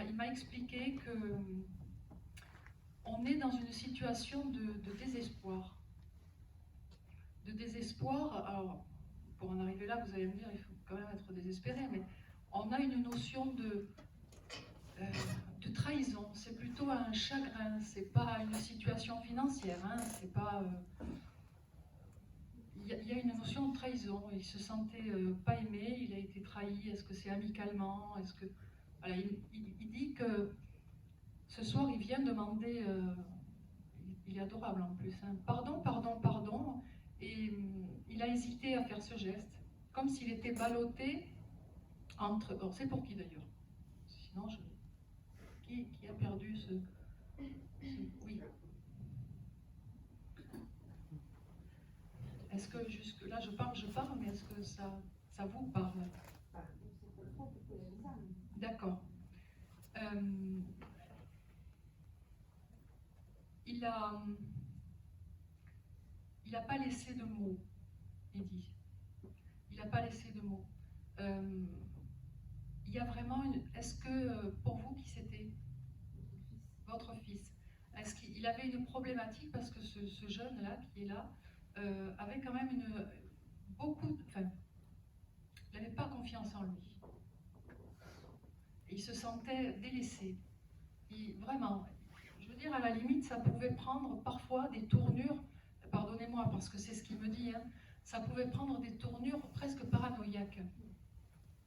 il m'a expliqué que on est dans une situation de désespoir. De désespoir, alors pour en arriver là, vous allez me dire, il faut quand même être désespéré, mais on a une notion de trahison. C'est plutôt un chagrin, c'est pas une situation financière, hein, c'est pas... Il y a une notion de trahison. Il se sentait pas aimé, il a été trahi. Est-ce que c'est amicalement? Est-ce que voilà, il dit que ce soir il vient demander, il est adorable en plus, hein, pardon, pardon, pardon, et il a hésité à faire ce geste, comme s'il était ballotté entre. Alors c'est pour qui d'ailleurs? Sinon, qui a perdu ce... Oui. Est-ce que jusque-là, je parle, mais est-ce que ça vous parle? D'accord. Il n'a pas laissé de mots, il dit. Il n'a pas laissé de mots. Il y a vraiment une... Est-ce que, pour vous, qui c'était? Votre fils. Est-ce qu'il avait une problématique, parce que ce jeune-là, qui est là, avait quand même enfin, il n'avait pas confiance en lui. Il se sentait délaissé. Vraiment, je veux dire, à la limite, ça pouvait prendre parfois des tournures, pardonnez-moi parce que c'est ce qu'il me dit, hein, ça pouvait prendre des tournures presque paranoïaques.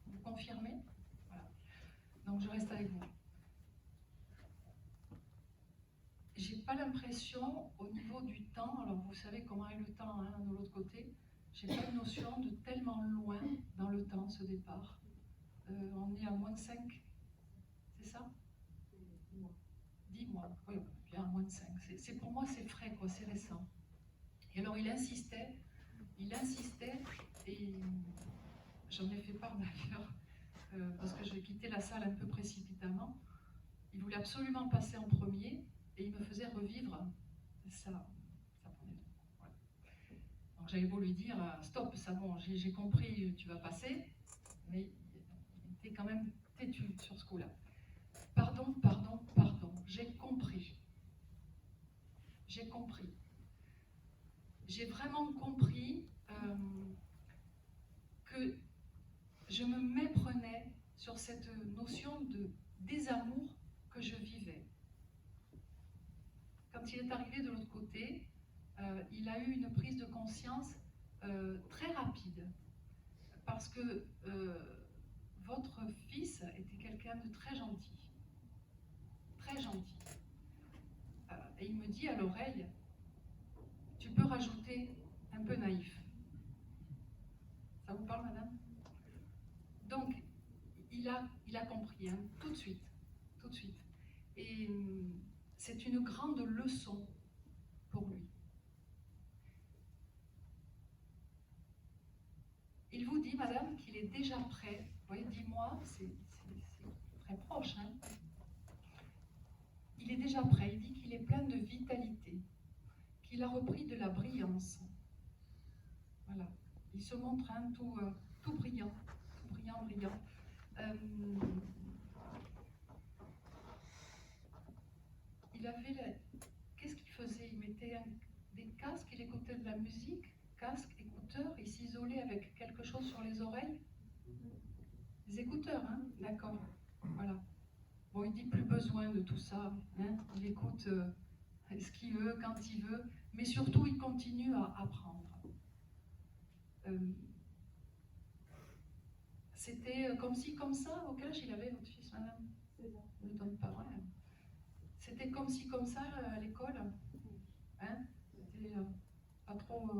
Vous confirmez? Voilà. Donc je reste avec vous. J'ai pas l'impression, au niveau du temps, alors vous savez comment est le temps, hein, de l'autre côté, j'ai pas une notion de tellement loin dans le temps, ce départ. On est à -5, c'est ça? 10 mois, oui, bien à -5. Pour moi, c'est frais, quoi, c'est récent. Et alors, il insistait, et j'en ai fait part d'ailleurs, parce que j'ai quitté la salle un peu précipitamment. Il voulait absolument passer en premier, et il me faisait revivre ça prenait tout. Voilà. Donc j'avais beau lui dire, stop, ça bon, j'ai compris, tu vas passer, mais il était quand même têtu sur ce coup-là. Pardon, pardon, pardon, j'ai compris. J'ai compris. J'ai vraiment compris que je me méprenais sur cette notion de désamour que je vivais. Quand il est arrivé de l'autre côté, il a eu une prise de conscience très rapide, parce que votre fils était quelqu'un de très gentil, très gentil. Et il me dit à l'oreille, tu peux rajouter un peu naïf. Ça vous parle, madame? Donc, il a compris, hein, tout de suite, tout de suite. Et c'est une grande leçon pour lui. Il vous dit, madame, qu'il est déjà prêt. Vous voyez, 10 mois, c'est très proche, hein. Il est déjà prêt. Il dit qu'il est plein de vitalité, qu'il a repris de la brillance. Voilà. Il se montre, hein, tout brillant, brillant. Il avait... Qu'est-ce qu'il faisait? Il mettait des casques, il écoutait de la musique, casque, écouteurs, il s'isolait avec quelque chose sur les oreilles. Des écouteurs, hein? D'accord. Voilà. Bon, il dit plus besoin de tout ça, hein? Il écoute ce qu'il veut, quand il veut, mais surtout il continue à apprendre. C'était comme si, comme ça, au quel âge il avait votre fils, madame? Ne donne pas vrai. C'était comme si, comme ça, à l'école, hein? C'était pas trop...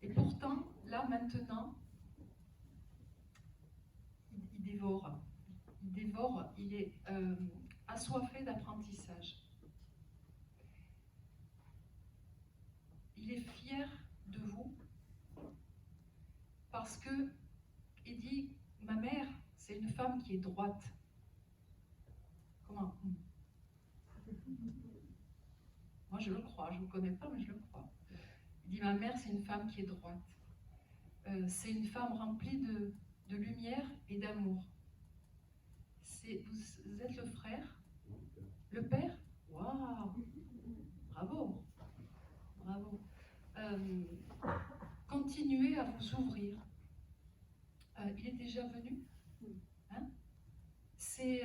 Et pourtant, là, maintenant, il dévore. Il dévore, il est assoiffé d'apprentissage. Il est fier de vous parce que il dit, ma mère, c'est une femme qui est droite. Comment? Moi, je le crois, je ne vous connais pas, mais je le crois. Il dit, ma mère, c'est une femme qui est droite. C'est une femme remplie de lumière et d'amour. Vous êtes le frère? Le père? Waouh! Bravo! Bravo! Continuez à vous ouvrir. Il est déjà venu? Hein? C'est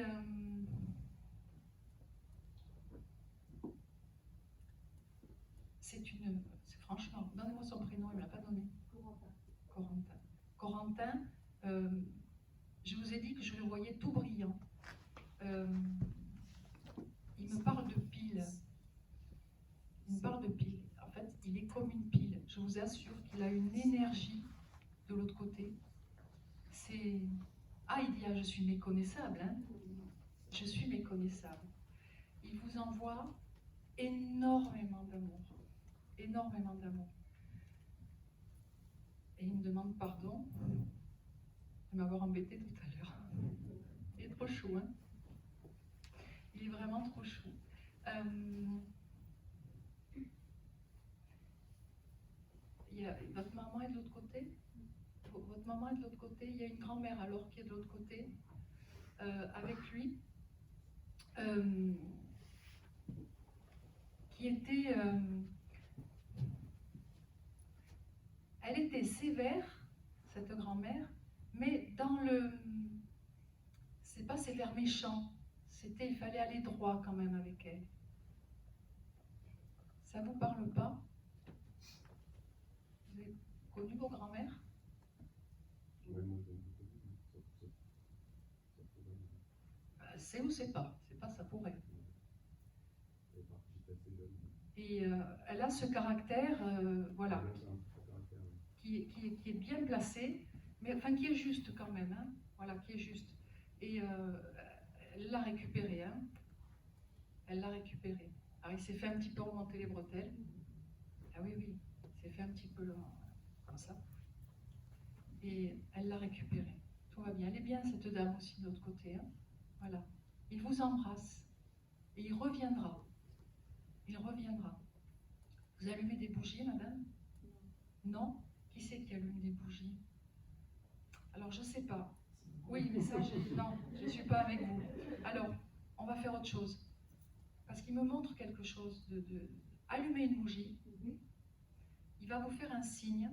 franchement, donnez-moi son prénom, il ne me l'a pas donné. Corentin. Corentin, je vous ai dit que je le voyais tout brillant. Il me parle de pile. Il me parle de pile. En fait, il est comme une pile. Je vous assure qu'il a une énergie de l'autre côté. C'est... Ah, il dit, ah, je suis méconnaissable. Hein? Je suis méconnaissable. Il vous envoie énormément d'amour. Énormément d'amour. Et il me demande pardon de m'avoir embêté tout à l'heure. Il est trop chou, hein? Il est vraiment trop chou. Votre maman est de l'autre côté? Votre maman est de l'autre côté. Il y a une grand-mère alors qui est de l'autre côté, avec lui, qui était... elle était sévère, cette grand-mère, mais dans le... C'est pas sévère méchant, il fallait aller droit quand même avec elle. Ça vous parle pas? Vous avez connu vos grand-mères? C'est ou c'est pas? C'est pas, ça pourrait. Et elle a ce caractère, voilà, qui est bien placé, mais enfin qui est juste quand même, hein, voilà, qui est juste. Et elle l'a récupéré, hein. Elle l'a récupéré. Alors il s'est fait un petit peu remonter les bretelles. Ah oui, oui, il s'est fait un petit peu comme ça. Et elle l'a récupéré. Tout va bien. Elle est bien cette dame aussi de l'autre côté, hein. Voilà. Il vous embrasse. Et il reviendra. Il reviendra. Vous allumez des bougies, madame? Non? Qui c'est qui allume des bougies? Alors, je ne sais pas. Oui, mais ça, non, je ne suis pas avec vous. Alors, on va faire autre chose. Parce qu'il me montre quelque chose allumer une bougie. Il va vous faire un signe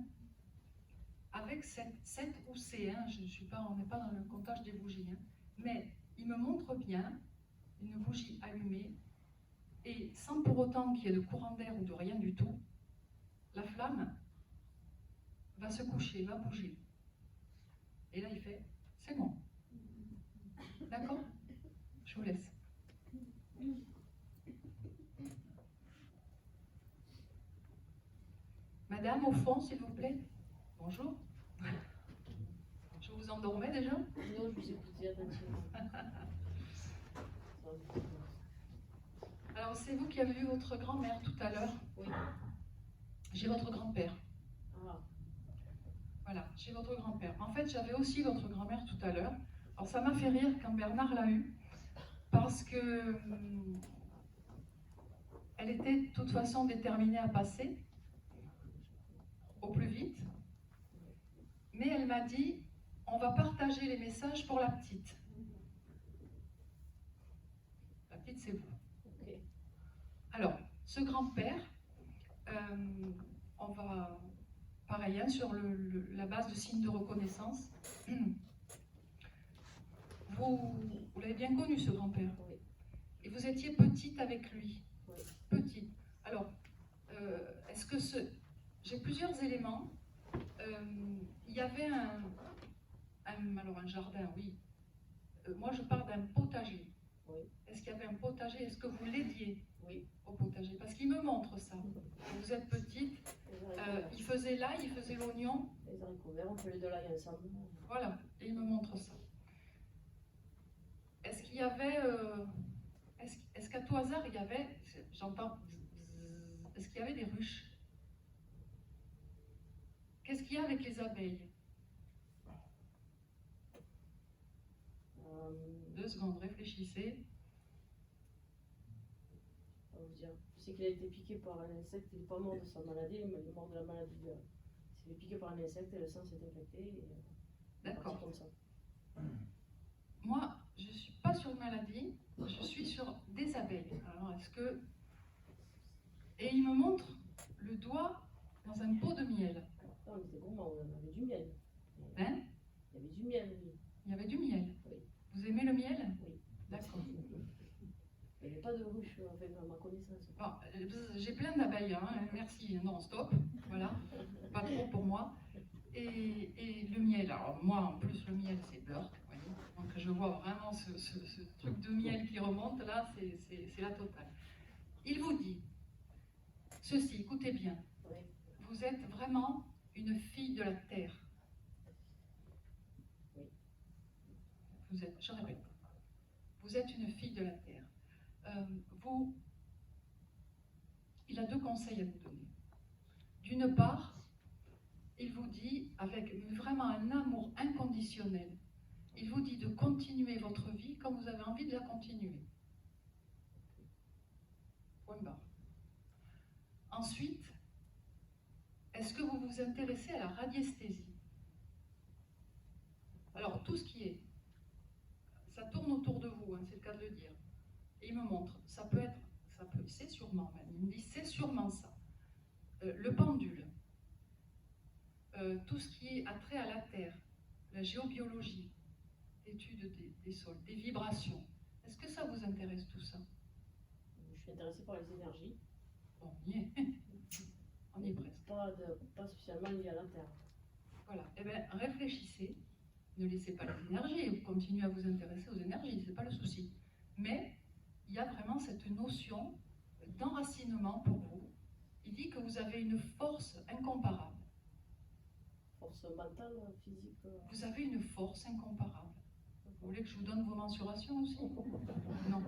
avec cette ou C, hein, on n'est pas dans le comptage des bougies, hein, mais il me montre bien une bougie allumée et sans pour autant qu'il y ait de courant d'air ou de rien du tout, la flamme va se coucher, va bouger. Et là il fait, c'est bon. D'accord? Je vous laisse. Madame, au fond, s'il vous plaît. Bonjour. Je vous endormais déjà? Non, je vous écoutais attentivement. Alors, c'est vous qui avez vu votre grand-mère tout à l'heure? Oui. J'ai votre grand-père. Ah. Voilà, j'ai votre grand-père. En fait, j'avais aussi votre grand-mère tout à l'heure. Alors, ça m'a fait rire quand Bernard l'a eu, parce que elle était de toute façon déterminée à passer au plus vite. Mais elle m'a dit, on va partager les messages pour la petite. La petite, c'est vous. Okay. Alors, ce grand-père, on va, pareil, hein, sur la base de signes de reconnaissance. Vous l'avez bien connu, ce grand-père? Oui. Et vous étiez petite avec lui? Oui. Petite. Alors, est-ce que j'ai plusieurs éléments. Il y avait alors un jardin, oui. Moi, je parle d'un potager. Oui. Est-ce qu'il y avait un potager? Est-ce que vous l'aidiez? Oui. Au potager? Parce qu'il me montre ça. Vous êtes petite. Il faisait l'ail, il faisait l'oignon. Les haricots verts, on fait les deux l'ail ensemble. Voilà, et il me montre ça. Est-ce qu'il y avait... est-ce qu'à tout hasard, il y avait... J'entends... Est-ce qu'il y avait des ruches? Qu'est-ce qu'il y a avec les abeilles? 2 secondes, réfléchissez. On va vous dire. Je sais qu'il a été piqué par un insecte, il n'est pas mort de sa maladie, mais il est mort de la maladie. Il est piqué par un insecte et le sang s'est infecté. D'accord. Comme ça. Moi, je ne suis pas pas sur une maladie, je suis sur des abeilles. Alors, est-ce que... Et il me montre le doigt dans un pot de miel. Non, mais c'est bon, on avait du miel. Hein? Il y avait du miel, oui. Il y avait du miel. Oui. Vous aimez le miel? Oui. D'accord. Il n'y avait pas de ruche avec ma connaissance. Bon, j'ai plein d'abeilles, hein. Merci, non, stop, voilà, pas trop pour moi. Et le miel, alors moi en plus le miel c'est Burke, vous voyez. Donc je vois vraiment ce truc de miel qui remonte là, c'est la totale. Il vous dit ceci, écoutez bien, Oui. vous êtes vraiment une fille de la terre. Oui. Vous êtes, je répète, vous êtes une fille de la terre. Il a deux conseils à vous donner. D'une part, il vous dit, avec vraiment un amour inconditionnel, il vous dit de continuer votre vie comme vous avez envie de la continuer. Point barre. Ensuite, est-ce que vous vous intéressez à la radiesthésie? Alors, tout ce qui est, ça tourne autour de vous, hein, c'est le cas de le dire. Et il me montre, c'est sûrement même, il me dit c'est sûrement ça. Le pendule, tout ce qui est attrait à la terre, la géobiologie, l'étude des sols, des vibrations. Est-ce que ça vous intéresse tout ça? Je suis intéressée par les énergies. Bon, on y est. On y est presque. Pas spécialement lié à la Terre. Voilà. Eh bien, réfléchissez. Ne laissez pas les énergies. Continuez à vous intéresser aux énergies, c'est pas le souci. Mais il y a vraiment cette notion d'enracinement pour vous. Il dit que vous avez une force incomparable. Force mentale, physique. Vous avez une force incomparable. Vous voulez que je vous donne vos mensurations aussi? Non.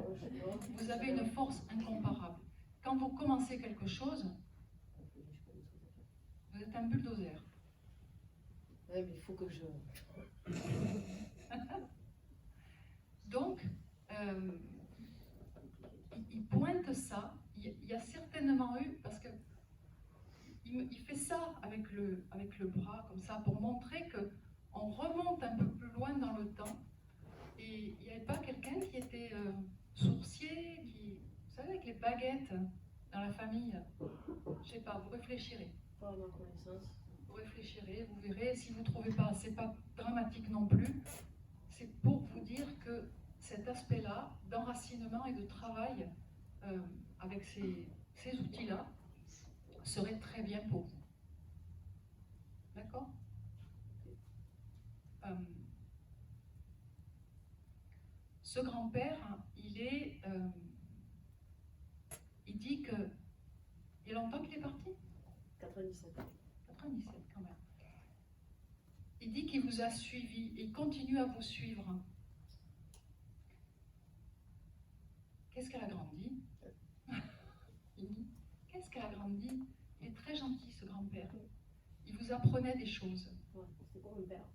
Vous avez une force incomparable. Quand vous commencez quelque chose, vous êtes un bulldozer. Oui, mais il faut que je... Donc, il pointe ça. Il y a certainement eu, parce que il fait ça avec le bras, comme ça, pour montrer qu'on remonte un peu plus loin dans le temps. Et il n'y avait pas quelqu'un qui était sourcier, vous savez, avec les baguettes dans la famille. Je ne sais pas, vous réfléchirez. Pas à ma connaissance. Vous réfléchirez, vous verrez. Si vous ne trouvez pas, c'est pas dramatique non plus. C'est pour vous dire que cet aspect-là d'enracinement et de travail avec ces outils-là serait très bien pour vous. D'accord? Ce grand-père, il dit que... Il y a longtemps qu'il est parti? 97. 97 quand même. Il dit qu'il vous a suivi et il continue à vous suivre. Qu'est-ce qu'elle a grandi? Il dit, qu'est-ce qu'elle a grandi? Il est très gentil ce grand-père. Il vous apprenait des choses. Ouais, c'est pour mon père.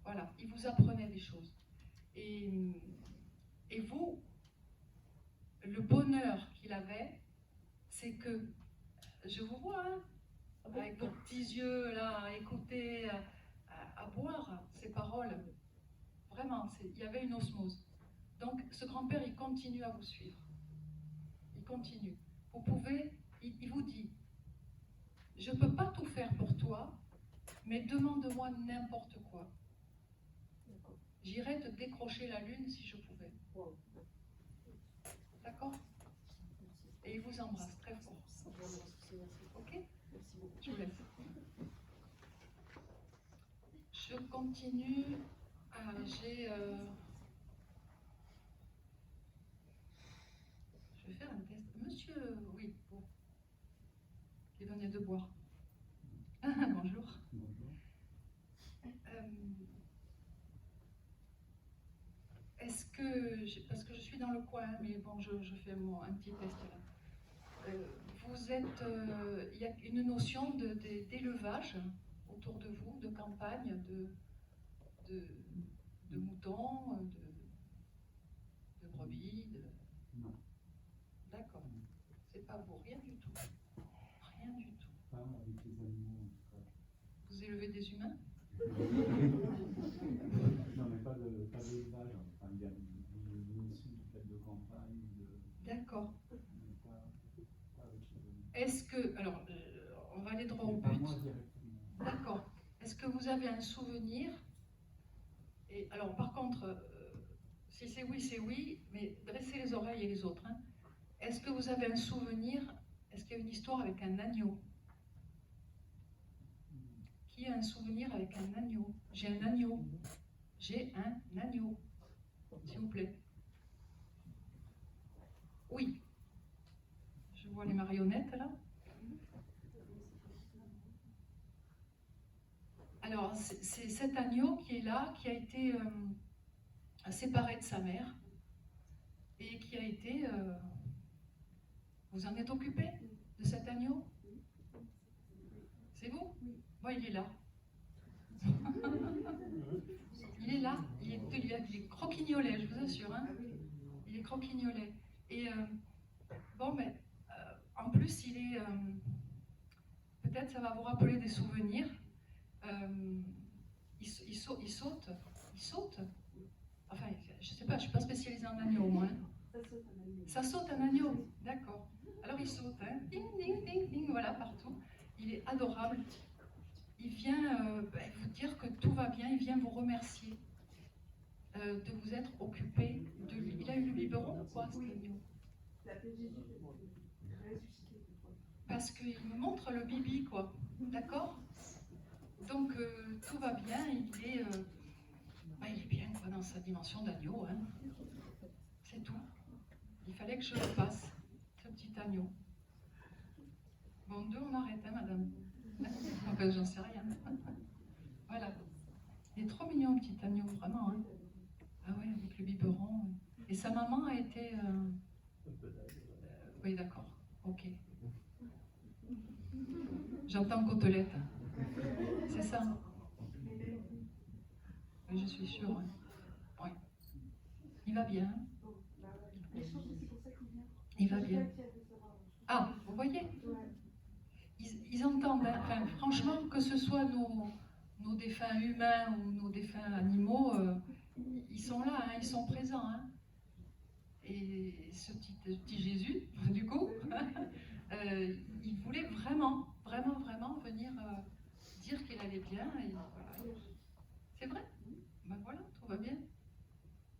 Voilà, il vous apprenait des choses. Et vous, le bonheur qu'il avait, c'est que, je vous vois, hein, avec vos petits yeux là, à écouter, à boire ces paroles. Vraiment, il y avait une osmose. Donc, ce grand-père, il continue à vous suivre. Il continue. Vous pouvez, il vous dit, je ne peux pas tout faire pour toi, mais demande-moi n'importe quoi. J'irais te décrocher la lune si je pouvais. Wow. D'accord? Et il vous embrasse très fort. Merci. Ok? Merci beaucoup. Je vous laisse. Je continue. Je vais faire un test. Monsieur, oui, bon. Qui venait de boire. Bonjour. Est-ce que, parce que je suis dans le coin, mais bon, je fais un petit test là. Vous êtes, il y a une notion d'élevage autour de vous, de campagne, de moutons, de brebis, Non. D'accord. C'est pas vous, rien du tout. Rien du tout. Pas avec les animaux, en tout cas. Vous élevez des humains? Non, mais pas d'élevage. Enfin, il y a une un souvenir. Et alors, par contre, si c'est oui, mais dressez les oreilles et les autres. Hein. Est-ce que vous avez un souvenir? Est-ce qu'il y a une histoire avec un agneau? Qui a un souvenir avec un agneau? J'ai un agneau. J'ai un agneau. S'il vous plaît. Oui. Je vois les marionnettes là. Alors, c'est cet agneau qui est là, qui a été séparé de sa mère et qui a été... vous en êtes occupé de cet agneau? C'est vous? Oui, il est là. Il est là, il est croquignolet, je vous assure. Hein. Il est croquignolet. Et bon, mais en plus, il est... peut-être ça va vous rappeler des souvenirs. Il saute. Enfin, je sais pas, je suis pas spécialisée en agneau, moi. Hein. Ça saute un agneau, d'accord. Alors il saute, hein. Ding, ding, ding, ding, voilà, partout. Il est adorable. Il vient vous dire que tout va bien, il vient vous remercier de vous être occupé de lui. Il a eu le biberon ou quoi, cet agneau? Parce qu'il me montre le bibi, quoi. D'accord? Donc tout va bien, il est bien quoi, dans sa dimension d'agneau. Hein. C'est tout. Il fallait que je le fasse, ce petit agneau. Bon, deux, on arrête, hein, madame. Enfin, j'en sais rien. Voilà. Il est trop mignon, le petit agneau, vraiment. Hein. Ah ouais, avec le biberon. Et sa maman a été... oui, d'accord. Ok. J'entends côtelette. C'est ça. Oui, je suis sûre. Oui. Il va bien. Il va bien. Ah, vous voyez? Ils entendent, hein. Enfin, franchement, que ce soit nos défunts humains ou nos défunts animaux, ils sont là, hein, ils sont présents. Hein. Et ce petit Jésus, du coup, il voulait vraiment venir dire qu'il allait bien. Et voilà. C'est vrai? Ben voilà, tout va bien.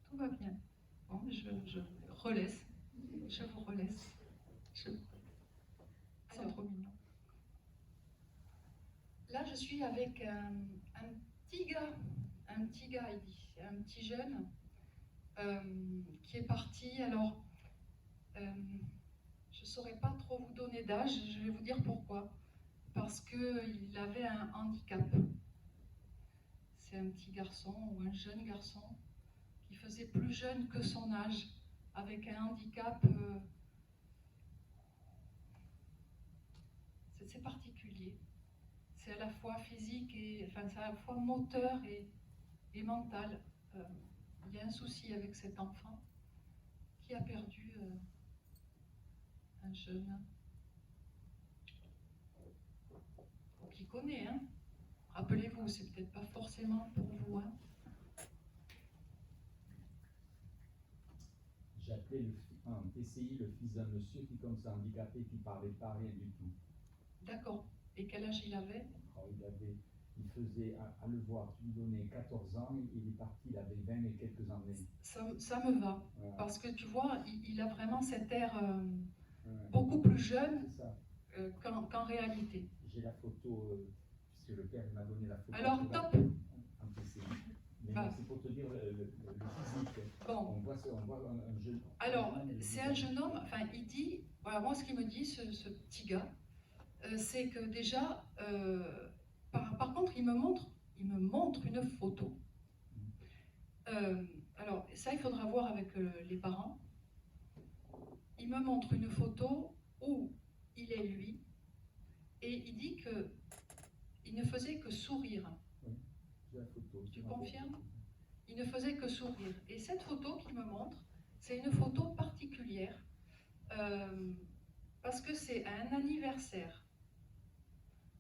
Tout va bien. Bon, je relaisse. Je vous relaisse. C'est trop mignon. Là, je suis avec un petit gars, il dit, un petit jeune qui est parti. Alors, je ne saurais pas trop vous donner d'âge, je vais vous dire pourquoi. Parce qu'il avait un handicap. C'est un petit garçon ou un jeune garçon qui faisait plus jeune que son âge, avec un handicap. C'est particulier. C'est à la fois physique et, enfin, c'est à la fois moteur et mental. Il y a un souci avec cet enfant qui a perdu un jeune qui connaît. Hein. Rappelez-vous, c'est peut-être pas forcément pour vous. Hein. J'ai appelé un TCI, le fils d'un monsieur qui, comme ça, handicapé, qui parlait pas rien du tout. D'accord. Et quel âge il avait? Alors, il faisait, à le voir, tu lui donnais 14 ans, il est parti, il avait 20 et quelques années. Ça me va, Voilà. parce que tu vois, il a vraiment cet air beaucoup plus jeune qu'en réalité. J'ai la photo, puisque le père m'a donné la photo. Alors, top. Un TCI. Mais Bah. c'est pour te dire le physique. Bon. On voit un jeune. Alors, c'est un jeune homme, enfin, il dit, voilà, moi ce qu'il me dit, ce petit gars, c'est que déjà, par contre, il me montre une photo. Alors, ça, il faudra voir avec les parents. Il me montre une photo où il est lui, et il dit qu'il ne faisait que sourire. Oui, j'ai la photo. Tu confirmes? Il ne faisait que sourire. Et cette photo qu'il me montre, c'est une photo particulière, parce que c'est un anniversaire.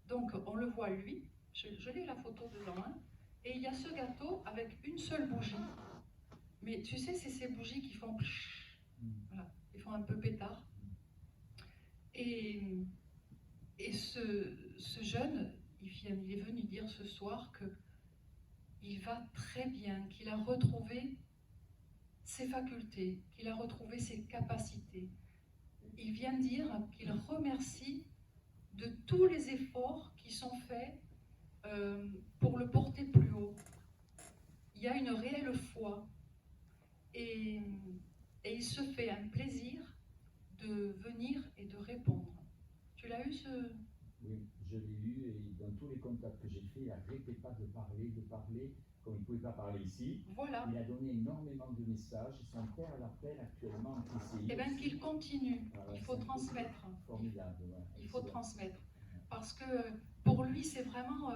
Donc, on le voit lui, je l'ai la photo dedans, hein, et il y a ce gâteau avec une seule bougie. Mais tu sais, c'est ces bougies qui font... Voilà, ils font un peu pétard. Et ce jeune, il est venu dire ce soir il va très bien, qu'il a retrouvé ses facultés, qu'il a retrouvé ses capacités. Il vient dire qu'il remercie de tous les efforts qui sont faits pour le porter plus haut. Il y a une réelle foi et il se fait un plaisir de venir et de répondre. Tu l'as eu ce... Oui, je l'ai eu et dans tous les contacts que j'ai faits, il n'arrêtait pas de parler, comme il ne pouvait pas parler ici. Voilà. Il a donné énormément de messages. Son père l'appelle actuellement en TCI. Eh bien qu'il continue, Voilà, il faut c'est transmettre. formidable. Ouais. Il faut C'est- transmettre. Parce que pour lui, c'est vraiment,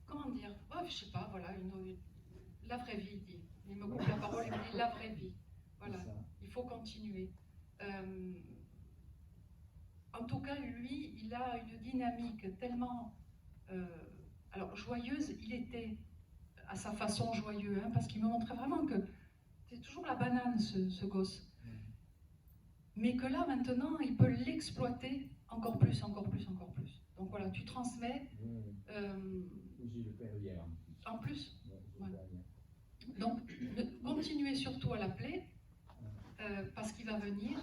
comment dire, oh, je sais pas, voilà, la vraie vie, il dit. Il me coupe la parole, il me dit la vraie vie. Voilà, c'est ça. il faut continuer. En tout cas, lui, il a une dynamique tellement alors joyeuse, il était à sa façon joyeux, hein, parce qu'il me montrait vraiment que c'est toujours la banane, ce gosse. Mais que là, maintenant, il peut l'exploiter encore plus, encore plus, encore plus. Donc voilà, tu transmets. J'ai eu le père hier. En plus. Ouais, Ouais. le père hier. Donc, continuez surtout à l'appeler, parce qu'il va venir.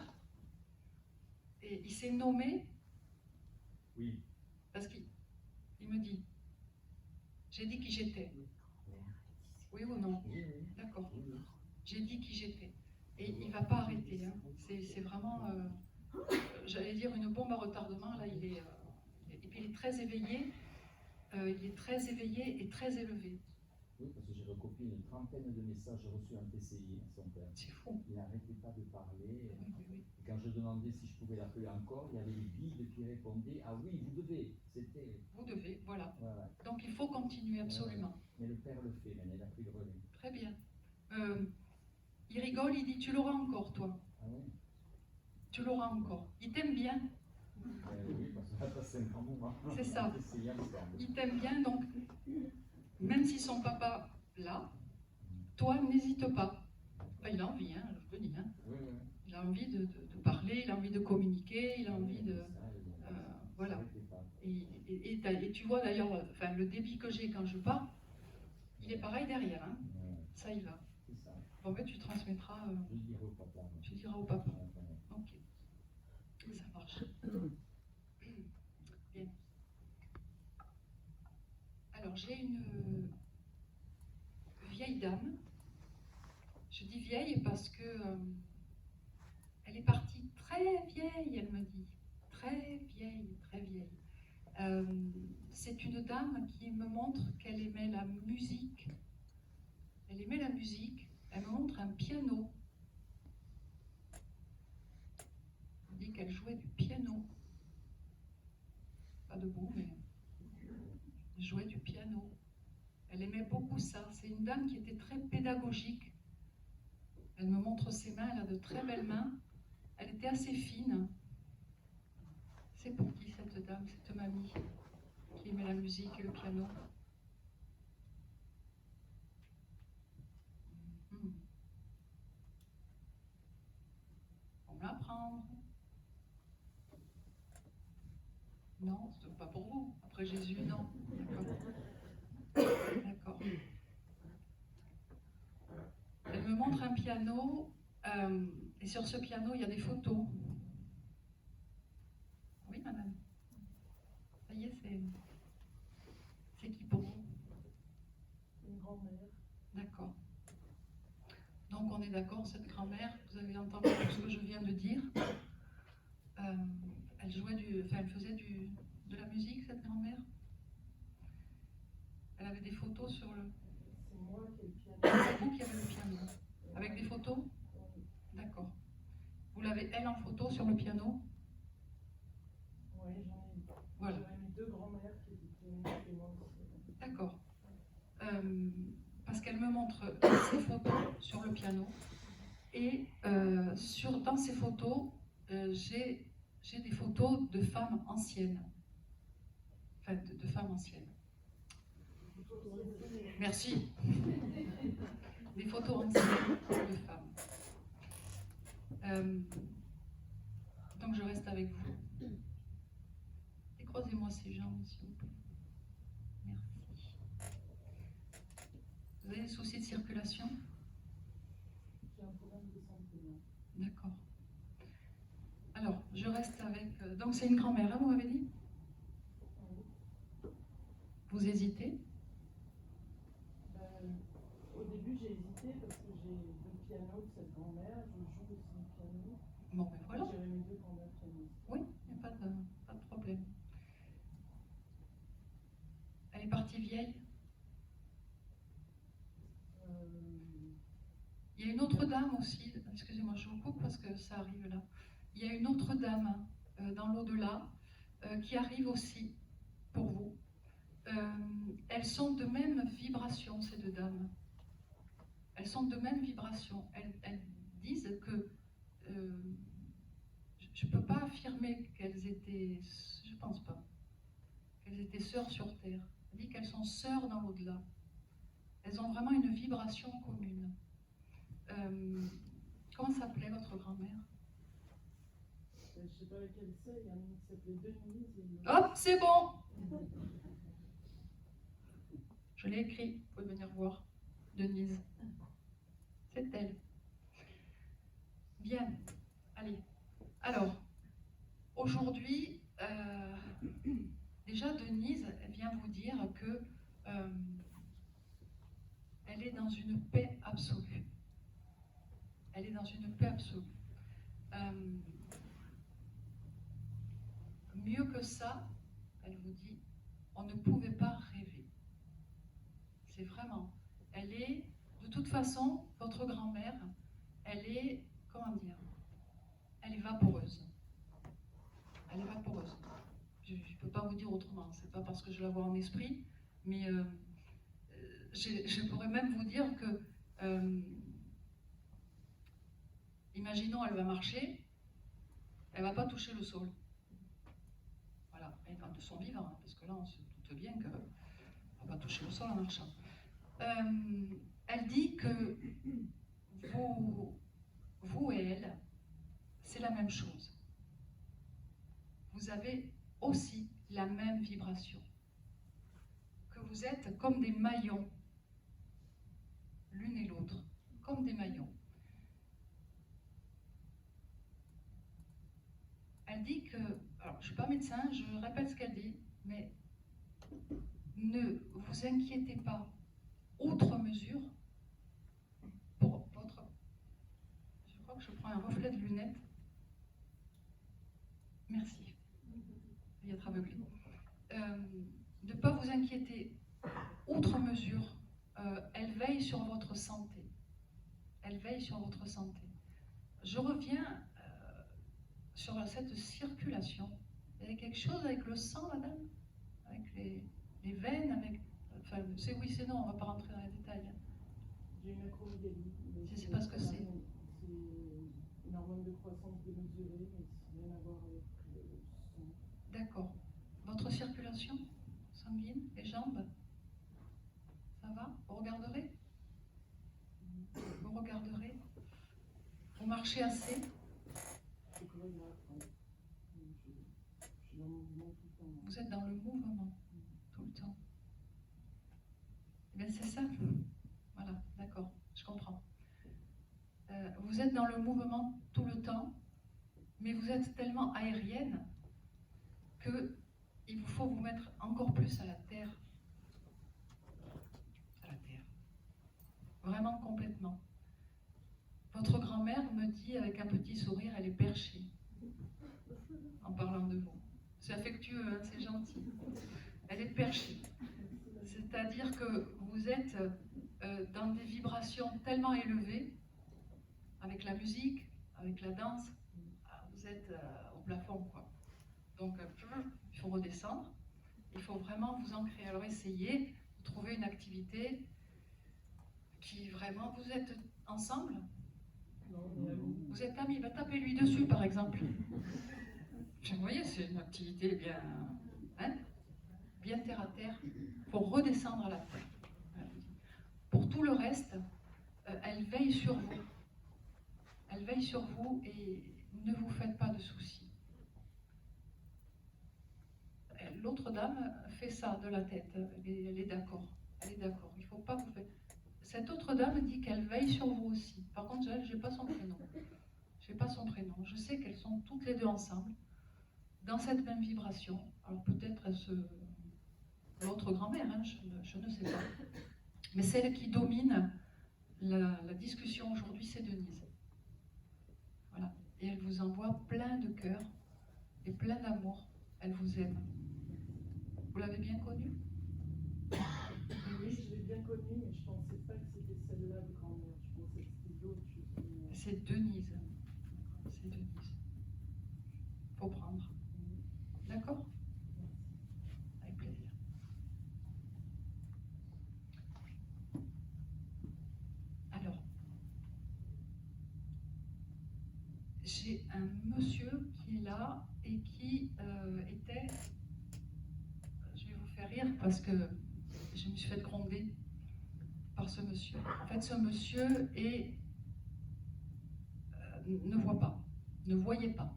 Et il s'est nommé, Oui. parce qu'il me dit, j'ai dit qui j'étais. Oui ou non? Oui, oui. D'accord. Oui, oui. J'ai dit qui j'étais. Et il ne va pas arrêter. Hein. C'est vraiment, j'allais dire, une bombe à retardement. Là, il est, et puis il est très éveillé. Il est très éveillé et très élevé. Oui, parce que j'ai recopié une trentaine de messages reçus en TCI à son père. C'est fou. Il n'arrêtait pas de parler. Oui, oui, oui. Et quand je demandais si je pouvais l'appeler encore, il y avait les guides qui répondaient: ah oui, vous devez. C'était. Vous devez, voilà. Voilà. Donc il faut continuer absolument. Mais le père le fait, maintenant, il a pris le relais. Très bien. Il rigole, il dit tu l'auras encore, toi. Ah oui. Tu l'auras encore. Il t'aime bien. Oui, parce que là, ça, c'est un grand moment. C'est ça. C'est ensemble. Il t'aime bien, donc même si son papa là, toi n'hésite pas. Enfin, il a envie, hein, je le dis, hein. Oui, oui. Il a envie de parler, il a envie de communiquer, il a envie de... voilà. Et tu vois d'ailleurs, enfin, le débit que j'ai quand je parle, il est pareil derrière, hein. Ça il va. C'est ça. Bon, ben, tu transmettras, Je dirai au papa. tu diras au papa. Ok, ça marche. Bien. Alors j'ai une vieille dame. Je dis vieille parce que elle est partie très vieille, elle me dit. Très vieille, très vieille. C'est une dame qui me montre qu'elle aimait la musique. Elle aimait la musique. Elle me montre un piano. Elle dit qu'elle jouait du piano. Pas debout, mais elle jouait du piano. Elle aimait beaucoup ça. C'est une dame qui était très pédagogique. Elle me montre ses mains, elle a de très belles mains. Elle était assez fine. C'est pour qui cette dame, cette mamie qui aimait la musique et le piano? On va l'apprendre. Non, c'est pas pour vous. Après Jésus, non. D'accord. Elle me montre un piano, et sur ce piano, il y a des photos. Oui, madame. Ça y est, c'est qui pour vous? Une grand-mère. D'accord. Donc on est d'accord, cette grand-mère, vous avez entendu ce que je viens de dire. Elle jouait elle faisait de la musique, cette grand-mère. Elle avait des photos sur le... C'est moi qui ai le piano. C'est vous qui avez le piano. Avec des photos? D'accord. Vous l'avez, elle, en photo sur le piano? Oui, j'en ai eu. Voilà. J'avais mes deux grand-mères qui étaient et moi aussi. D'accord. Parce qu'elle me montre ses photos sur le piano. Et dans ces photos, j'ai des photos de femmes anciennes. Enfin, de femmes anciennes. Merci. Des photos anciennes de femmes. Donc je reste avec vous. Décroisez-moi ces jambes, s'il vous plaît. Merci. Vous avez des soucis de circulation? J'ai un problème de santé. D'accord. Alors, je reste avec... donc, c'est une grand-mère, hein, vous m'avez dit? Vous hésitez? Au début, j'ai hésité parce que j'ai le piano de cette grand-mère, je joue aussi du piano. Bon, ben voilà. J'avais mes deux grand-mères pianistes. Oui, il n'y a pas de problème. Elle est partie vieille? Il y a une autre dame aussi, excusez-moi, je vous coupe parce que ça arrive là. Il y a une autre dame dans l'au-delà qui arrive aussi pour vous. Elles sont de même vibration, ces deux dames. Elles sont de même vibration. Elles disent que je ne peux pas affirmer qu'elles étaient, je pense pas, qu'elles étaient sœurs sur Terre. Elle dit qu'elles sont sœurs dans l'au-delà. Elles ont vraiment une vibration commune. Comment s'appelait votre grand-mère? Je ne sais pas laquelle c'est, il y en a une qui s'appelait Denise. Hop, c'est bon! Je l'ai écrit, vous pouvez venir voir. Denise. C'est elle. Bien. Allez. Alors, aujourd'hui, déjà Denise, elle vient vous dire que elle est dans une paix absolue. Elle est dans une paix absolue. Mieux que ça, elle vous dit, on ne pouvait pas rêver. C'est vraiment. Elle est, de toute façon, votre grand-mère, elle est, comment dire, elle est vaporeuse. Elle est vaporeuse. Je ne peux pas vous dire autrement. C'est pas parce que je la vois en esprit, mais je pourrais même vous dire que, imaginons, elle va marcher, elle ne va pas toucher le sol. Voilà, et de son vivant, hein, parce que là, on se doute bien qu'elle ne va pas toucher le sol en marchant. Elle dit que vous et elle, c'est la même chose. Vous avez aussi la même vibration. Que vous êtes comme des maillons, l'une et l'autre, comme des maillons. Elle dit que, alors je ne suis pas médecin, je répète ce qu'elle dit, mais ne vous inquiétez pas outre mesure pour votre... Je crois que je prends un reflet de lunettes. Merci. Il y a être aveuglé. De ne pas vous inquiéter outre mesure. Elle veille sur votre santé. Elle veille sur votre santé. Je reviens sur cette circulation. Il y a quelque chose avec le sang, madame? Avec les veines, avec... Enfin, c'est oui, c'est non, on ne va pas rentrer dans les détails. J'ai une acromégalie. Je ne sais pas ce que c'est. C'est une hormone de croissance démesurée, mais ça n'a rien à voir avec le sang. D'accord. Votre circulation sanguine, les jambes, ça va? Vous regarderez? Vous regarderez? Vous marchez assez? C'est chorégraphe, ouais. Je suis dans le mouvement tout le temps. Vous êtes dans le mouvement tout le temps. Mais c'est ça. Voilà, d'accord, je comprends. Vous êtes dans le mouvement tout le temps, mais vous êtes tellement aérienne que il vous faut vous mettre encore plus à la terre. À la terre. Vraiment complètement. Votre grand-mère me dit avec un petit sourire, elle est perchée en parlant de vous. C'est affectueux, hein, c'est gentil. Elle est perchée. C'est-à-dire que vous êtes dans des vibrations tellement élevées, avec la musique, avec la danse, vous êtes au plafond, quoi. Donc, il faut redescendre, il faut vraiment vous ancrer. Alors, essayez de trouver une activité qui vraiment... Vous êtes ensemble? Vous êtes amis? Ben, tapez-lui dessus, par exemple. Vous voyez, c'est une activité bien... Hein, bien terre à terre, pour redescendre à la terre. Pour tout le reste, elle veille sur vous. Elle veille sur vous et ne vous faites pas de soucis. L'autre dame fait ça de la tête. Elle est d'accord. Elle est d'accord. Il ne faut pas vous faire... cette autre dame dit qu'elle veille sur vous aussi. Par contre, elle, je n'ai pas son prénom. Je n'ai pas son prénom. Je sais qu'elles sont toutes les deux ensemble, dans cette même vibration. Alors peut-être l'autre grand-mère, hein, je ne sais pas. Mais celle qui domine la discussion aujourd'hui, c'est Denise. Voilà. Et elle vous envoie plein de cœur et plein d'amour. Elle vous aime. Vous l'avez bien connue? Oui, je l'ai bien connue, mais je ne pensais pas que c'était celle-là de grand-mère. Je pensais que c'était d'autres. C'est Denise. C'est Denise. Faut prendre. D'accord? Avec plaisir. Alors, j'ai un monsieur qui est là et qui était... Je vais vous faire rire parce que je me suis fait gronder par ce monsieur. En fait, ce monsieur ne voit pas, ne voyait pas.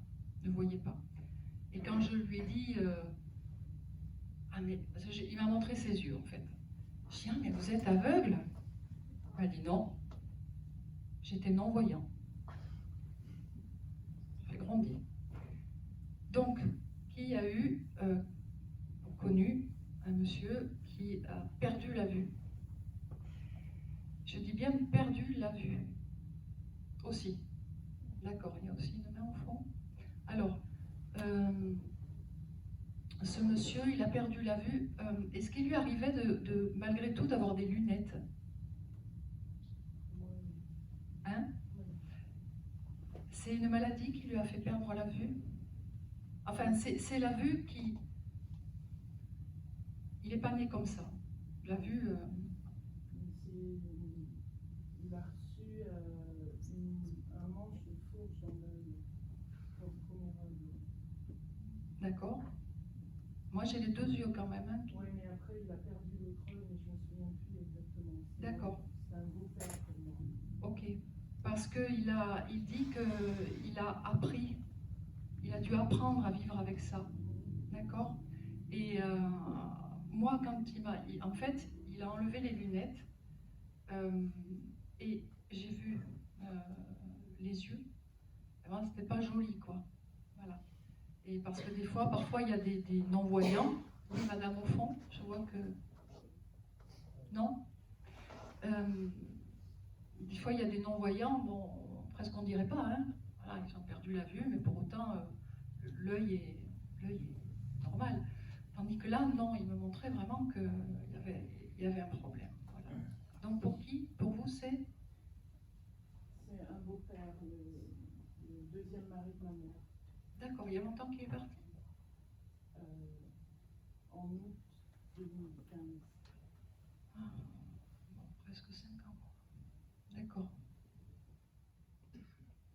Et quand je lui ai dit... il m'a montré ses yeux, en fait. Je dis, ah, mais vous êtes aveugle? Il m'a dit, non. J'étais non-voyant. J'ai grandi. Donc, qui a connu un monsieur qui a perdu la vue? Je dis bien perdu la vue. Aussi. D'accord, il y a aussi une main au fond. Alors, ce monsieur, il a perdu la vue. Est-ce qu'il lui arrivait malgré tout d'avoir des lunettes? Hein? C'est une maladie qui lui a fait perdre la vue? Enfin, c'est la vue qui... Il n'est pas né comme ça. La vue... Il a reçu un manche de fourche dans le premier œil. D'accord. Moi, j'ai les deux yeux quand même. Hein. Oui, mais après, il a perdu l'autre œil, mais je ne me souviens plus exactement. D'accord. C'est un beau-père pour moi. Ok. Parce qu'il dit qu'il a appris, il a dû apprendre à vivre avec ça. D'accord. Et moi, quand en fait, il a enlevé les lunettes et j'ai vu les yeux. Vraiment, c'était pas joli, quoi. Voilà. Et parce que parfois, il y a des non-voyants. Oui, madame, au fond, je vois que... Non Des fois, il y a des non-voyants, bon, presque on dirait pas, hein. Voilà, ils ont perdu la vue, mais pour autant, l'œil est normal. Tandis que là, non, il me montrait vraiment qu'il y avait un problème. Voilà. Donc pour qui? Pour vous, c'est? C'est un beau-père, le deuxième mari de ma mère. D'accord, il y a longtemps qu'il est parti? En août 2015. Ah, bon, presque 5 ans. D'accord.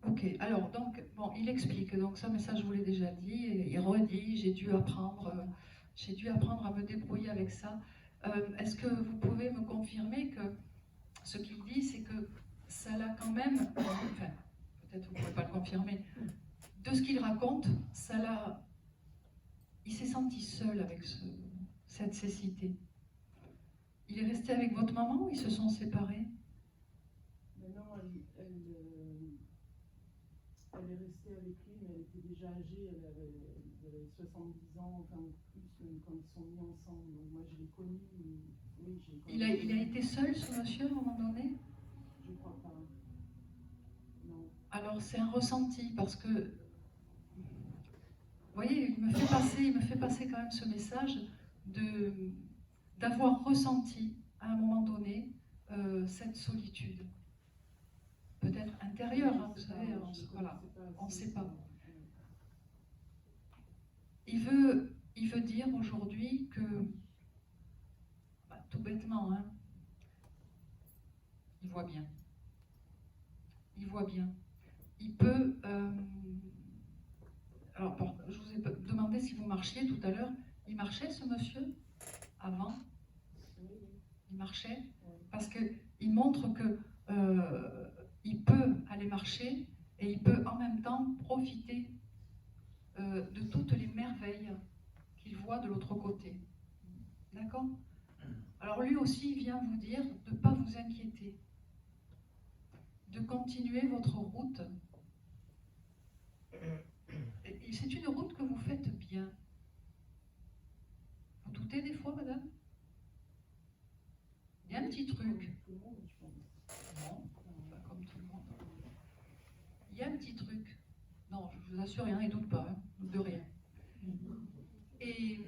Ok, alors, donc, bon, il explique, donc ça, mais ça, je vous l'ai déjà dit, et il redit, j'ai dû apprendre à me débrouiller avec ça. Est-ce que vous pouvez me confirmer que ce qu'il dit, c'est que ça l'a quand même, enfin, peut-être vous ne pouvez pas le confirmer, de ce qu'il raconte, il s'est senti seul avec cette cécité. Il est resté avec votre maman ou ils se sont séparés? Mais non, elle est restée avec lui, mais elle était déjà âgée, elle avait 70 ans, enfin plus, même quand ils sont mis ensemble. Donc moi, je l'ai connu, oui, j'ai connu. Il a été seul, ce monsieur, à un moment donné? Je crois pas. Non. Alors, c'est un ressenti, parce que, vous voyez, il me fait passer quand même ce message d'avoir ressenti, à un moment donné, cette solitude. Peut-être intérieure, hein, vous savez, on ne sait pas. Il veut dire aujourd'hui que, tout bêtement, hein, il voit bien. Il voit bien. Il peut... alors, je vous ai demandé si vous marchiez tout à l'heure. Il marchait, ce monsieur, avant? Il marchait? Parce qu'il montre que il peut aller marcher et il peut en même temps profiter de toutes les merveilles qu'il voit de l'autre côté. D'accord? Alors lui aussi, il vient vous dire de ne pas vous inquiéter, de continuer votre route. Et c'est une route que vous faites bien. Vous doutez des fois, madame? Il y a un petit truc. Tout le monde, je pense. Non, pas comme tout le monde. Il y a un petit truc. Non, je vous assure, il n'y doute pas, hein, de rien. Et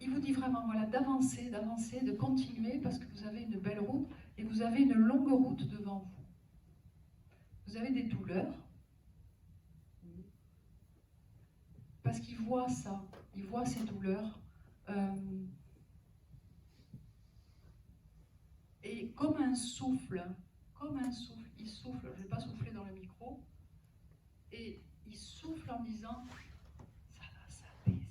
il vous dit vraiment, voilà, d'avancer, de continuer, parce que vous avez une belle route et vous avez une longue route devant vous. Vous avez des douleurs, parce qu'il voit ça, il voit ces douleurs. Et comme un souffle, il souffle, je ne vais pas souffler dans le micro, et il souffle en disant, ça va s'apaiser.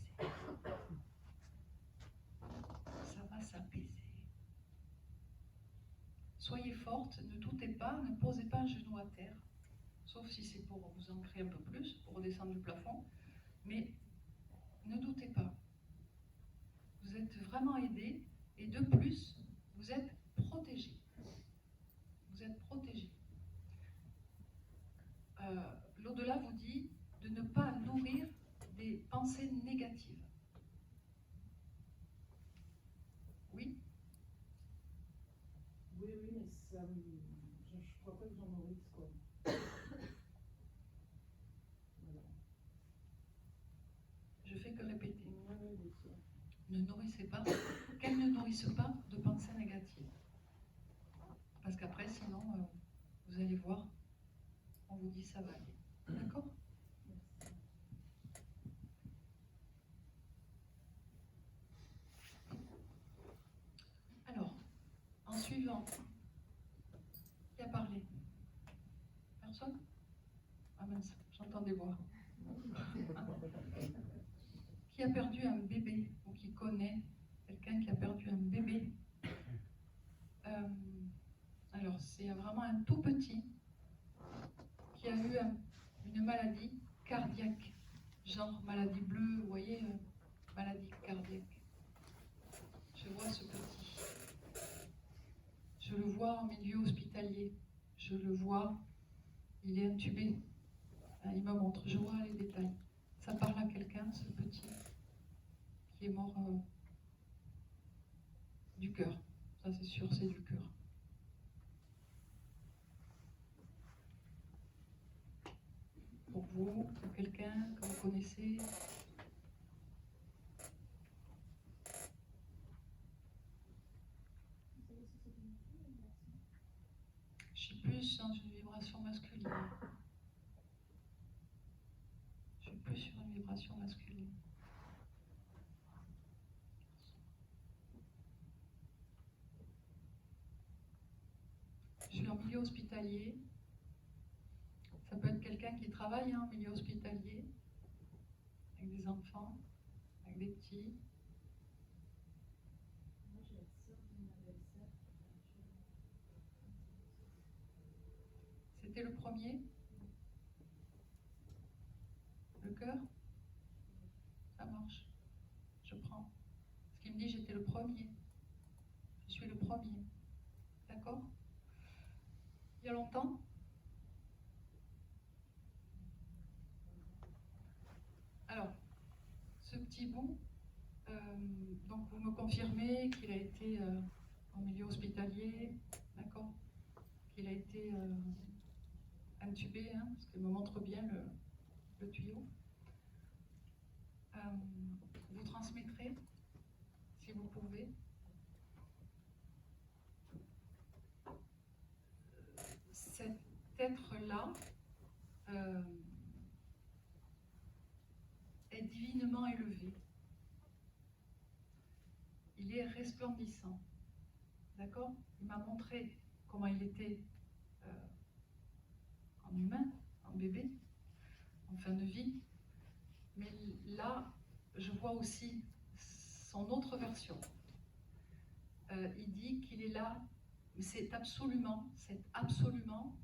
Ça va s'apaiser. Soyez forte, ne doutez pas, ne posez pas un genou à terre, sauf si c'est pour vous ancrer un peu plus, pour redescendre du plafond, mais ne doutez pas. Vous êtes vraiment aidé, et de plus, vous êtes protégé. Vous êtes protégé. L'au-delà vous dit de ne pas nourrir des pensées négatives. Oui? Oui, mais ça je crois pas que j'en nourrisse, quoi. Voilà. Je fais que répéter. Ouais, bien sûr. Ne nourrissez pas, qu'elles ne nourrissent pas de pensées négatives. Parce qu'après, sinon, vous allez voir, on vous dit ça va aller. D'accord? Alors, en suivant, qui a parlé? Personne? Ah mince, j'entends des voix. Qui a perdu un bébé ou qui connaît quelqu'un qui a perdu un bébé? Alors, c'est vraiment un tout petit qui a eu une maladie cardiaque, genre maladie bleue, vous voyez, maladie cardiaque. Je vois ce petit. Je le vois en milieu hospitalier. Je le vois, il est intubé. Il me montre, je vois les détails. Ça parle à quelqu'un, ce petit, qui est mort du cœur. Ça, c'est sûr, c'est du cœur. Pour vous, pour quelqu'un que vous connaissez. Je suis plus dans une vibration masculine. Je suis plus sur une vibration masculine. Je suis en milieu hospitalier. Ça peut être quelqu'un qui travaille en milieu hospitalier, avec des enfants, avec des petits. Moi, j'ai la sœur de ma belle-sœur. C'était le premier? Le cœur? Ça marche. Je prends. Ce qu'il me dit, j'étais le premier. Je suis le premier. D'accord? Il y a longtemps? Alors, ce petit bout, donc vous me confirmez qu'il a été en milieu hospitalier, d'accord? Qu'il a été intubé, hein, parce qu'il me montre bien le tuyau. Vous transmettrez, si vous pouvez. Cet être-là est divinement élevé. Il est resplendissant. D'accord? Il m'a montré comment il était en humain, en bébé, en fin de vie. Mais là, je vois aussi son autre version. Il dit qu'il est là, c'est absolument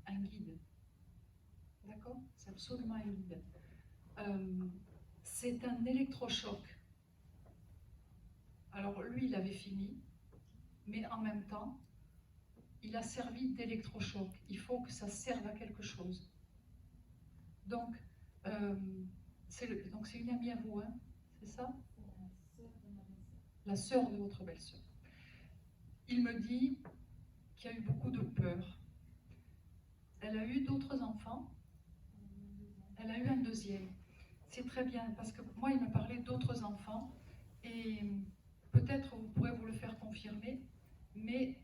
un guide. D'accord? C'est absolument un guide. C'est un électrochoc Alors lui, il avait fini, mais en même temps, il a servi d'électrochoc. Il faut que ça serve à quelque chose. Donc, c'est une amie à vous, hein, c'est ça? La sœur de votre belle-sœur. Il me dit qu'il y a eu beaucoup de peur. Elle a eu d'autres enfants. Elle a eu un deuxième. C'est très bien, parce que moi, il me parlait d'autres enfants. Et peut-être vous pourrez vous le faire confirmer, mais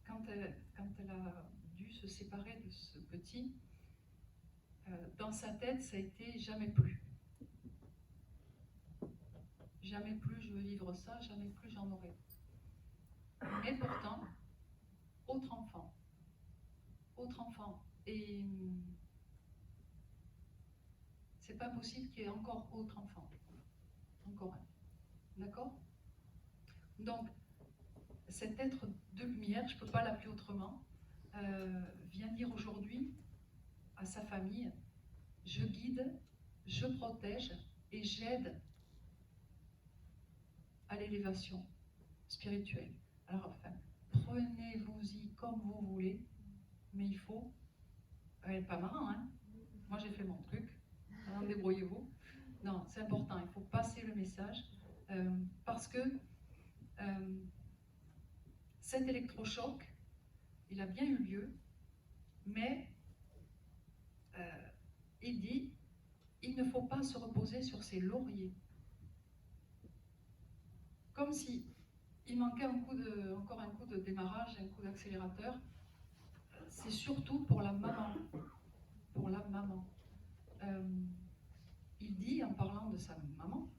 quand elle a dû se séparer de ce petit, dans sa tête, ça a été jamais plus. Jamais plus je veux vivre ça, jamais plus j'en aurai. Mais pourtant, autre enfant. Et c'est pas possible qu'il y ait encore autre enfant. Encore un. D'accord? Donc, cet être de lumière, je ne peux pas l'appeler autrement, vient dire aujourd'hui à sa famille, je guide, je protège et j'aide à l'élévation spirituelle. Alors, enfin, prenez-vous-y comme vous voulez, mais il faut. Pas marrant, hein? Moi, j'ai fait mon truc. Alors, débrouillez-vous. Non, c'est important. Il faut passer le message parce que cet électrochoc, il a bien eu lieu, mais il dit, il ne faut pas se reposer sur ses lauriers. Comme si il manquait encore un coup de démarrage, un coup d'accélérateur. C'est surtout pour la maman. Pour la maman. Il dit, en parlant de sa maman,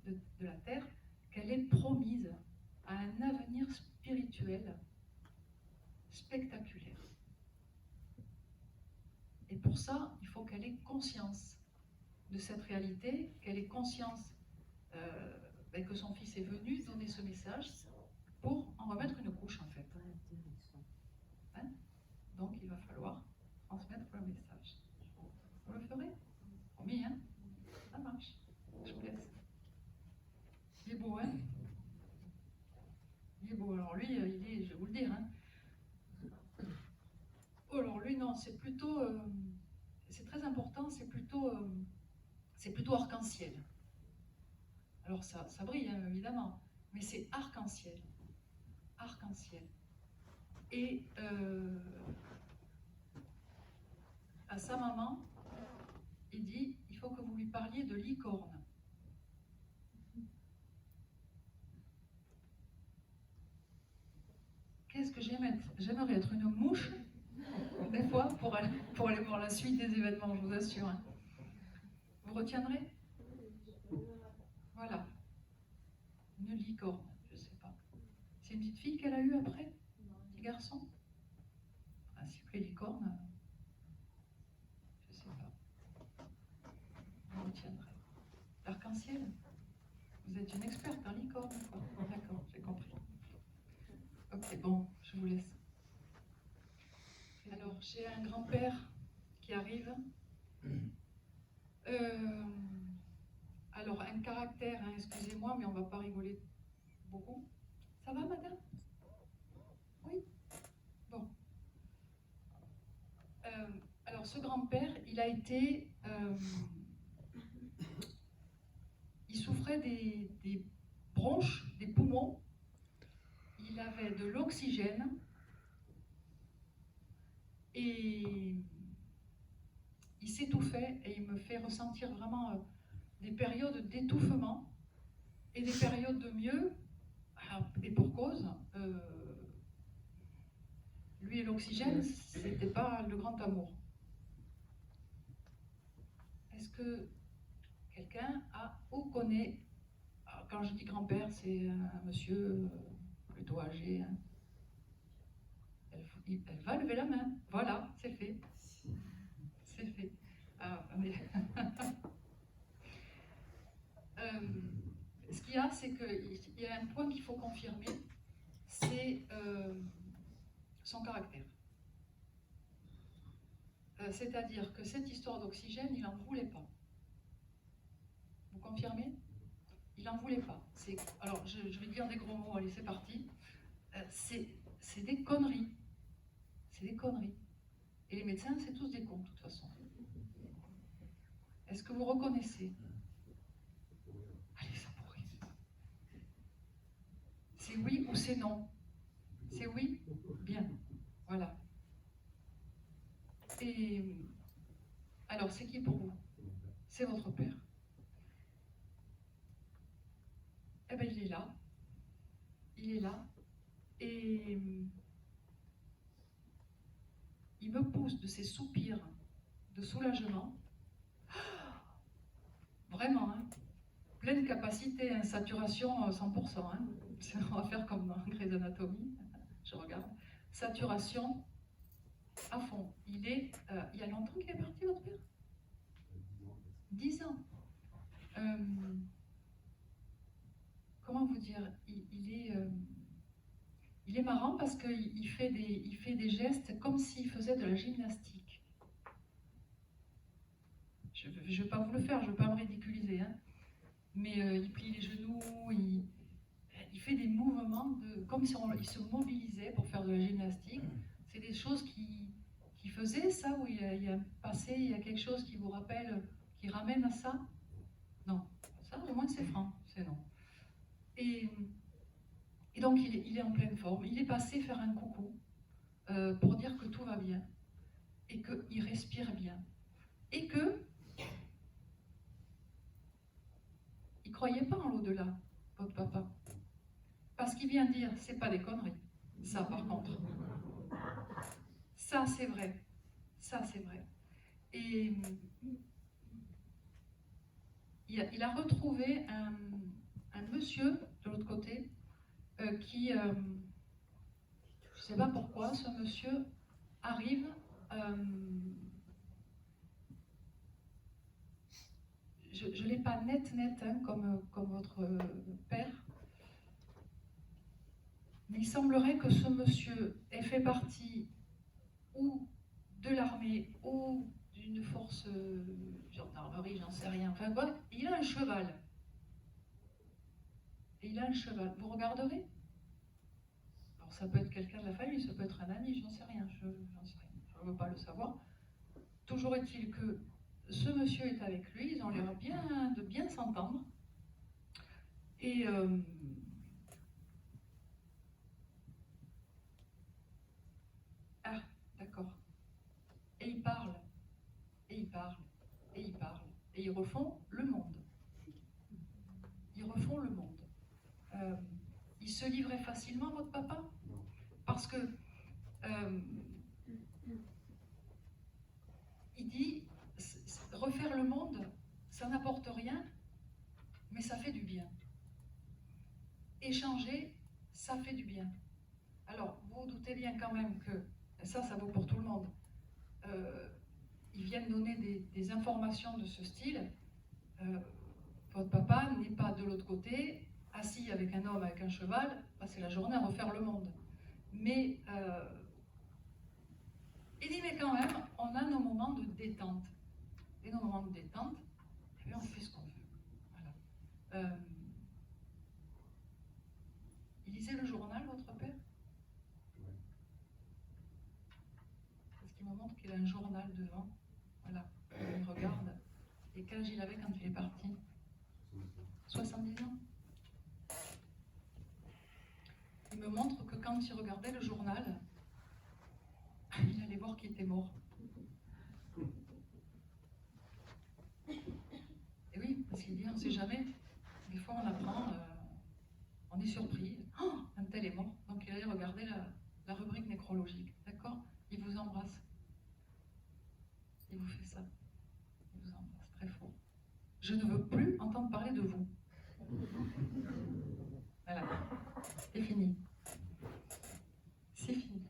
de la terre, qu'elle est promise à un avenir spirituel spectaculaire. Et pour ça, il faut qu'elle ait conscience de cette réalité, qu'elle ait conscience que son fils est venu donner ce message pour en remettre une couche, en fait. Hein? Donc, il va falloir transmettre le message. Vous le ferez? Promis, hein? Ça marche. Je vous laisse. Il est beau, hein? Il est beau. Alors lui, je vais vous le dire, hein? Oh, alors lui, non, c'est plutôt... c'est très important, c'est plutôt arc-en-ciel. Alors ça brille, hein, évidemment, mais c'est arc-en-ciel. Arc-en-ciel. Et à sa maman, il dit, il faut que vous lui parliez de licorne. Qu'est-ce que j'aimerais être une mouche, des fois, pour aller voir la suite des événements, je vous assure. Hein. Vous retiendrez? Voilà. Une licorne, je ne sais pas. C'est une petite fille qu'elle a eue après? Petit garçon? Ainsi que les licornes, je ne sais pas. Vous retiendrez. L'arc-en-ciel? Vous êtes une experte en licorne, quoi. D'accord, j'ai compris. Ok, bon, je vous laisse. Alors, j'ai un grand-père qui arrive. Alors, un caractère, hein, excusez-moi, mais on ne va pas rigoler beaucoup. Ça va, madame? Oui? Bon. Alors, ce grand-père, il a été... il souffrait des bronches, des poumons. Il avait de l'oxygène. Et il s'étouffait et il me fait ressentir vraiment des périodes d'étouffement et des périodes de mieux, et pour cause, lui et l'oxygène, c'était pas le grand amour. Est-ce que quelqu'un a ou connaît, quand je dis grand-père, c'est un monsieur plutôt âgé, hein. Elle va lever la main, voilà, c'est fait. C'est fait. Ce qu'il y a, c'est qu'il y a un point qu'il faut confirmer, c'est son caractère. C'est-à-dire que cette histoire d'oxygène, il n'en voulait pas. Vous confirmez? Il n'en voulait pas. Alors, je vais dire des gros mots, allez, c'est parti. C'est des conneries. C'est des conneries. Et les médecins, c'est tous des cons, de toute façon. Est-ce que vous reconnaissez? Allez, ça pourrit. C'est oui ou c'est non? C'est oui? Bien. Voilà. Et alors, c'est qui pour vous? C'est votre père. Eh bien, il est là. Il est là. Et il me pousse de ses soupirs de soulagement. Vraiment, hein. Pleine capacité, hein, saturation 100%. Hein. On va faire comme dans Grey's Anatomy. Je regarde. Saturation à fond. Il y a longtemps qu'il est parti, votre père? 10 ans. Comment vous dire? Il est marrant parce qu'il fait des gestes comme s'il faisait de la gymnastique. Je ne vais pas vous le faire, je ne veux pas me ridiculiser. Hein. Mais il plie les genoux, il fait des mouvements comme si il se mobilisait pour faire de la gymnastique. C'est des choses qu'il faisait, ça, où il y a quelque chose qui vous rappelle, qui ramène à ça? Non. Ça, au moins, c'est franc, c'est non. Et donc, il est en pleine forme. Il est passé faire un coucou pour dire que tout va bien et qu'il respire bien. Et que il ne croyait pas en l'au-delà, votre papa. Parce qu'il vient dire, c'est pas des conneries. Ça, par contre. Ça, c'est vrai. Ça, c'est vrai. Et il a retrouvé un monsieur de l'autre côté qui, je ne sais pas pourquoi, ce monsieur arrive, je ne l'ai pas net, hein, comme votre père, mais il semblerait que ce monsieur ait fait partie ou de l'armée ou d'une force gendarmerie, j'en sais rien, enfin bon, il a un cheval. Et il a un cheval. Vous regarderez? Alors ça peut être quelqu'un de la famille, ça peut être un ami, j'en sais rien, je ne veux pas le savoir. Toujours est-il que ce monsieur est avec lui, ils ont l'air de bien s'entendre. Et ah, d'accord. Et ils parlent, et ils parlent, et ils parlent, et ils refont le monde. Ils refont le monde. Il se livrait facilement, votre papa? Parce que il dit, refaire le monde, ça n'apporte rien, mais ça fait du bien. Échanger, ça fait du bien. Alors, vous vous doutez bien quand même que, ça vaut pour tout le monde, ils viennent donner des informations de ce style. Votre papa n'est pas de l'autre côté, assis avec un homme, avec un cheval, passer la journée à refaire le monde. Mais il dit, mais quand même, on a nos moments de détente. Et nos moments de détente, eh bien, on fait ce qu'on veut. Voilà. Il lisait le journal, votre père? Parce qu'il me montre qu'il a un journal devant. Voilà. Il regarde. Et quel âge il avait quand il est parti? 70 ans. Il me montre que quand il regardait le journal, il allait voir qu'il était mort. Et oui, parce qu'il dit, on ne sait jamais. Des fois, on apprend, on est surpris. Oh, un tel est mort. Donc, il allait regarder la rubrique nécrologique. D'accord? Il vous embrasse. Il vous fait ça. Il vous embrasse très fort. Je ne veux plus entendre parler de vous. Voilà. C'est fini. C'est fini.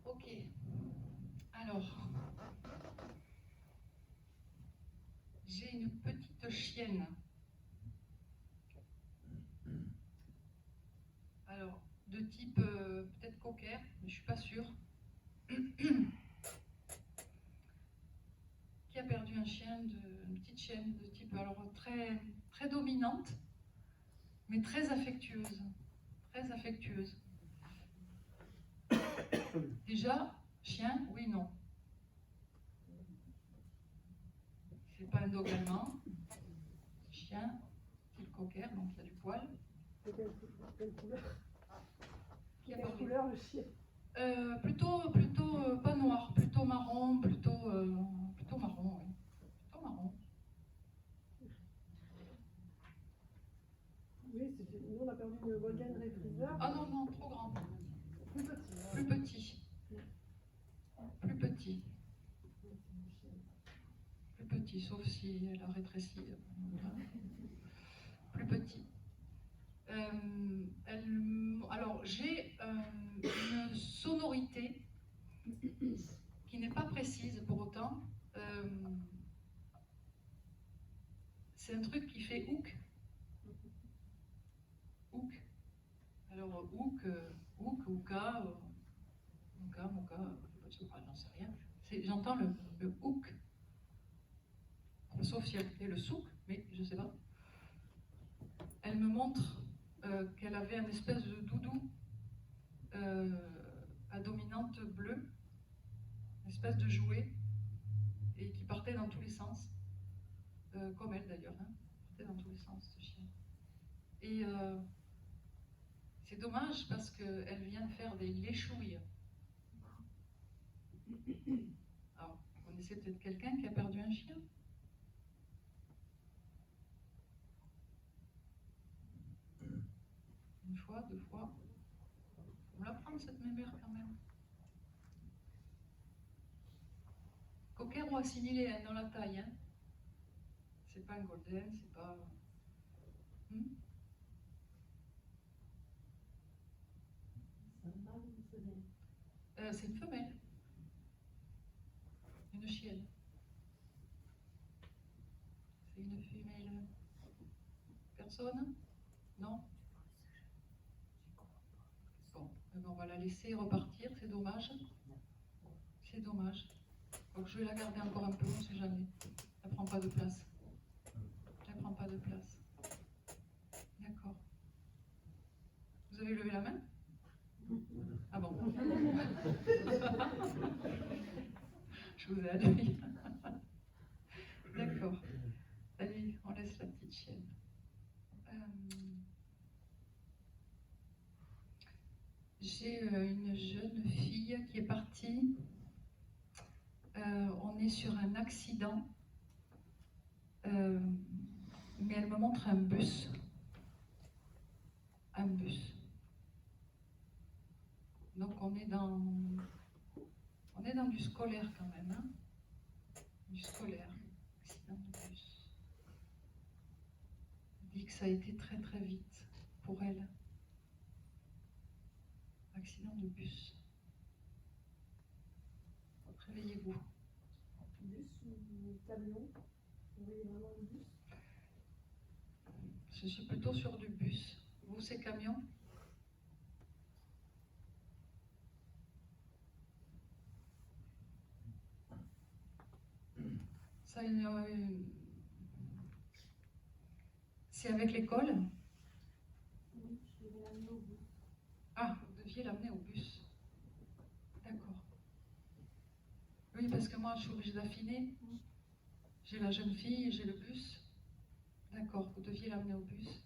Ok. Alors, j'ai une petite chienne. Alors, de type peut-être cocker, mais je ne suis pas sûre. Qui a perdu un chien, une petite chienne de type alors très, très dominante, mais très affectueuse. Très affectueuse. Déjà, chien, oui, non. C'est pas un dog allemand. Chien, type cocker, donc il y a du poil. Quelle couleur? Qui a Quelle parlé couleur le chien? Plutôt pas noir, plutôt marron, plutôt marron, oui. Plutôt marron. Oui, nous on a perdu une Golden Retriever. Ah non, non, trop grand. Plus petit. hein. Plus petit. Plus petit. Plus petit, sauf si elle a rétréci. Plus petit. Alors, j'ai une sonorité qui n'est pas précise pour autant. C'est un truc qui fait hook. Hook. Alors, hook, hooka, moka, j'en sais rien. J'entends le hook. Sauf si elle fait le souk, mais je sais pas. Elle me montre qu'elle avait un espèce de doudou à dominante bleue, une espèce de jouet, et qui partait dans tous les sens, comme elle d'ailleurs, hein, partait dans tous les sens, ce chien. Et c'est dommage parce qu'elle vient de faire des léchouilles. Alors, vous connaissez peut-être quelqu'un qui a perdu un chien? Une fois, deux fois. On la prend cette mémoire quand même. Cocker ou assimilé hein, dans la taille. Hein. C'est pas un golden, c'est pas. C'est une femelle. Une chienne. C'est une femelle. Personne? Non? Bon, on va la laisser repartir, c'est dommage. C'est dommage. Donc je vais la garder encore un peu, on ne sait jamais. Elle ne prend pas de place. Elle ne prend pas de place. D'accord. Vous avez levé la main? Ah bon. Je vous ai admis. D'accord. Allez, on laisse la petite chienne. J'ai une jeune fille qui est partie. On est sur un accident. Mais elle me montre un bus. Un bus. Donc on est dans du scolaire quand même. Hein, du scolaire. Accident de bus. Elle dit que ça a été très très vite pour elle. Accident de bus. Réveillez-vous. Bus ou camion? Vous voyez vraiment le bus? Je suis plutôt sur du bus. Vous, c'est camion? Ça, c'est avec l'école? Oui, je vais l'amener au bus. Ah, vous deviez l'amener au bus. D'accord. Oui, parce que moi, je suis obligée d'affiner. J'ai la jeune fille et j'ai le bus. D'accord, vous deviez l'amener au bus.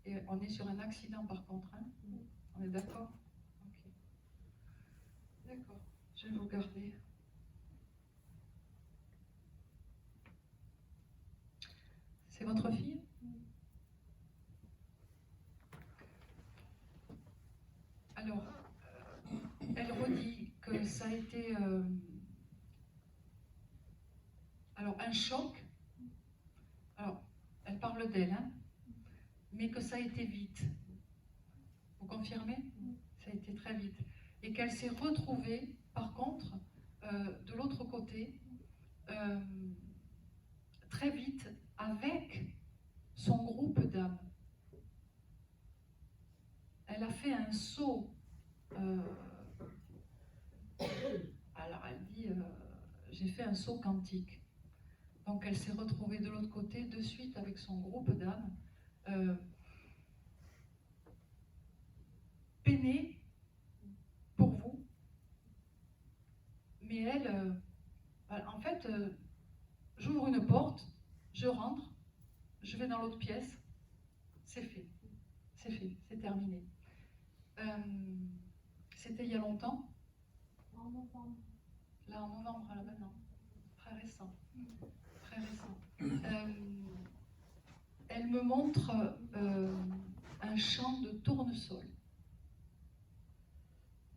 Et on est sur un accident par contre. Hein? On est d'accord? Ok. D'accord, je vais vous garder. C'est votre fille? Alors, elle redit que ça a été alors un choc. Alors, elle parle d'elle, hein, mais que ça a été vite. Vous confirmez? Ça a été très vite. Et qu'elle s'est retrouvée, par contre, de l'autre côté, très vite, avec son groupe d'âmes. Elle a fait un saut. Alors elle dit, j'ai fait un saut quantique. Donc elle s'est retrouvée de l'autre côté de suite avec son groupe d'âmes, peinée pour vous. Mais elle, en fait, j'ouvre une porte, je rentre, je vais dans l'autre pièce, c'est fait, c'est terminé. C'était il y a longtemps? En novembre. Là, en novembre, là maintenant. Très récent. Très récent. Elle me montre un champ de tournesol.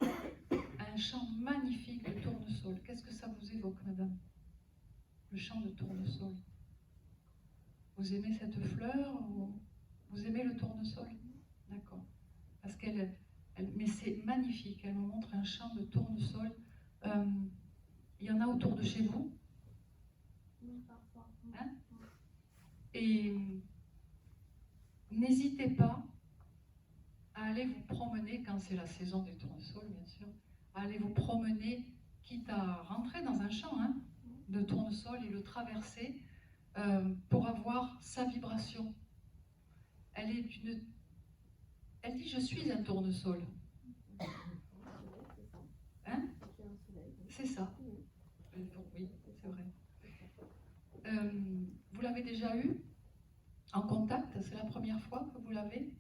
Un champ magnifique de tournesol. Qu'est-ce que ça vous évoque, madame? Le champ de tournesol. Vous aimez cette fleur ou vous aimez le tournesol? D'accord. Parce mais c'est magnifique. Elle me montre un champ de tournesol. Il y en a autour de chez vous? Oui, parfois. Hein? Et n'hésitez pas à aller vous promener, quand c'est la saison des tournesols, bien sûr, à aller vous promener, quitte à rentrer dans un champ de tournesol et le traverser pour avoir sa vibration. Elle dit, je suis un tournesol. Hein? C'est ça. Oui, c'est vrai. Vous l'avez déjà eu en contact? C'est la première fois que vous l'avez?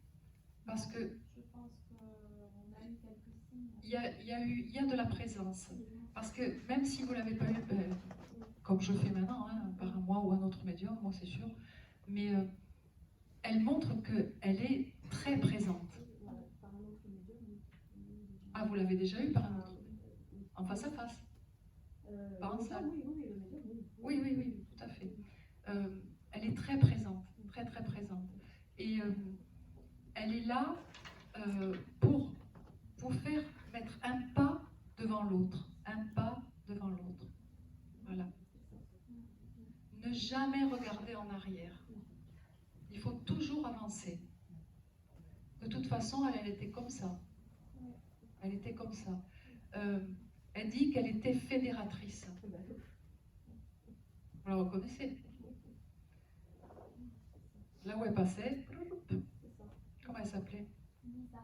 Parce que Je pense qu'on a eu quelques signes. il y a de la présence. Parce que même si vous ne l'avez pas eu, comme je fais maintenant, par moi ou un autre médium, moi c'est sûr, mais elle montre qu'elle est très présente. Ah, vous l'avez déjà eu par un autre? En face à face? Pas en salle? Oui, tout à fait. Elle est très présente, très très présente. Et elle est là pour vous faire mettre un pas devant l'autre, un pas devant l'autre. Voilà. Ne jamais regarder en arrière. Il faut toujours avancer. De toute façon, elle était comme ça. Elle était comme ça. Elle dit qu'elle était fédératrice. Vous la reconnaissez? Là où elle passait, comment elle s'appelait? Lisa.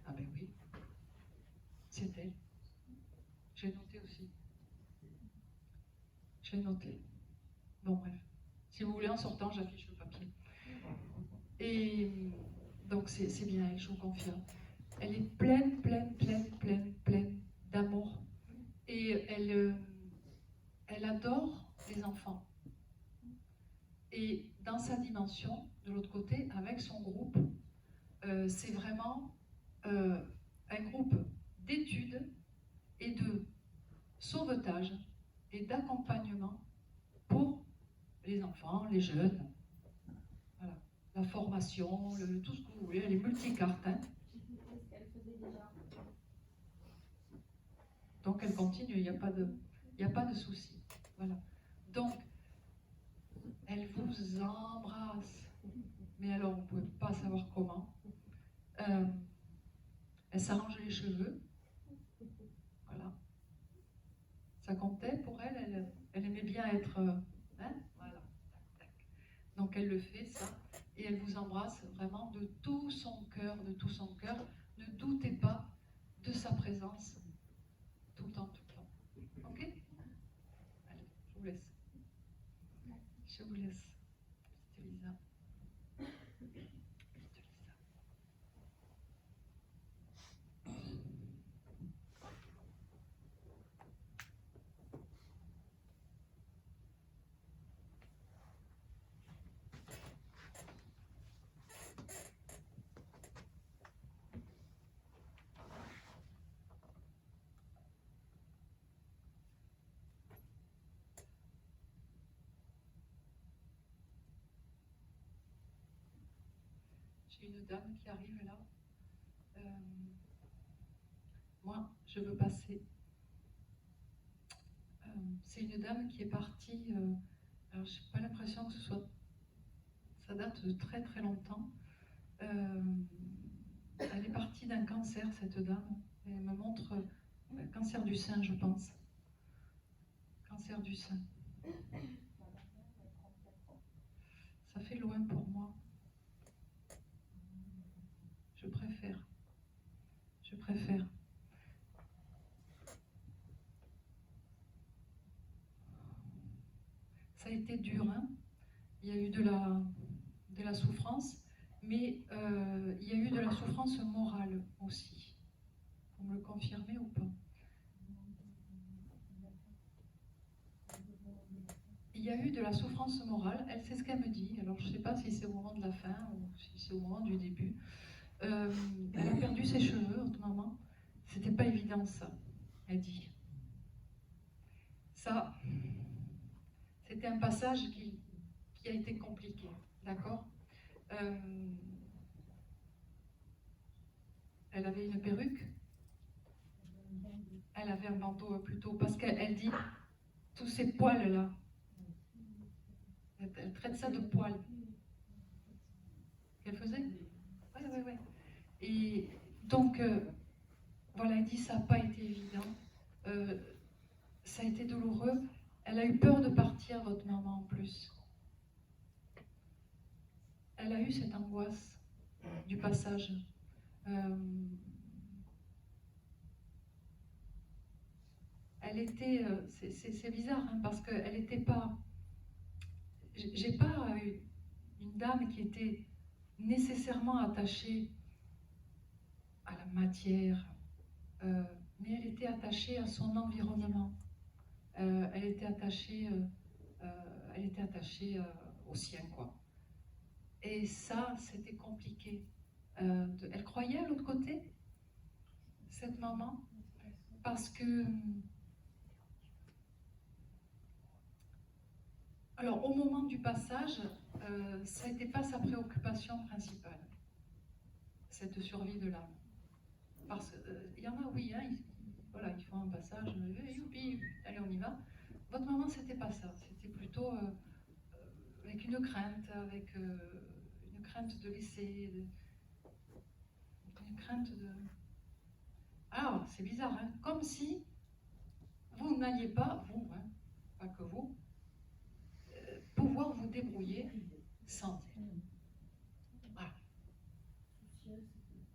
Ah ben oui, c'est elle. J'ai noté aussi. J'ai noté. Bon bref, si vous voulez en sortant, j'affiche le papier. Et donc c'est bien elle, je vous confirme. Elle est pleine d'amour. Et elle adore les enfants. Et dans sa dimension, de l'autre côté, avec son groupe, c'est vraiment un groupe d'études et de sauvetage et d'accompagnement pour les enfants, les jeunes. Voilà. La formation, tout ce que vous voulez, elle est multicarte. Qu'est-ce qu'elle faisait déjà? Donc elle continue, il n'y a pas de souci. Voilà. Donc, elle vous embrasse. Mais alors, vous ne pouvez pas savoir comment. Elle s'arrange les cheveux. Voilà. Ça comptait pour elle. Elle aimait bien être... voilà. Tac. Donc elle le fait, ça. Et elle vous embrasse vraiment de tout son cœur, de tout son cœur. Ne doutez pas de sa présence. Tout le temps. Ok? Allez, je vous laisse. Je vous laisse. Petite Elisa. Petite Elisa. J'ai une dame qui arrive là. Moi, je veux passer. C'est une dame qui est partie. Alors, je n'ai pas l'impression que ce soit. Ça date de très très longtemps. Elle est partie d'un cancer, cette dame. Elle me montre cancer du sein, je pense. Cancer du sein. Ça fait loin pour moi. Je préfère. Je préfère. Ça a été dur, hein. Il y a eu de la souffrance, mais il y a eu de la souffrance morale aussi. Vous me le confirmez ou pas? Il y a eu de la souffrance morale, elle sait ce qu'elle me dit, alors je ne sais pas si c'est au moment de la fin ou si c'est au moment du début. Elle a perdu ses cheveux, votre maman. C'était pas évident ça, elle dit. Ça, c'était un passage qui a été compliqué, d'accord? Elle avait une perruque. Elle avait un bandeau plutôt, parce qu'elle dit tous ces poils-là. Elle traite ça de poils. Qu'elle faisait? Oui. Et donc, voilà, elle dit ça n'a pas été évident. Ça a été douloureux. Elle a eu peur de partir, votre maman, en plus. Elle a eu cette angoisse du passage. Elle était, c'est bizarre, hein, parce qu'elle n'était pas, j'ai pas une dame qui était nécessairement attachée à la matière, mais elle était attachée à son environnement. Elle était attachée au sien, quoi. Et ça, c'était compliqué. Elle croyait à l'autre côté, cette maman, parce que... Alors, au moment du passage, ça n'était pas sa préoccupation principale, cette survie de l'âme. Parce qu'il y en a, oui, hein, ils font un passage, youpi, allez, on y va. Votre maman, c'était pas ça. C'était plutôt avec une crainte de laisser, une crainte de... Alors, c'est bizarre, hein, comme si vous n'alliez pas, vous, hein, pas que vous, pouvoir vous débrouiller sans elle. Voilà.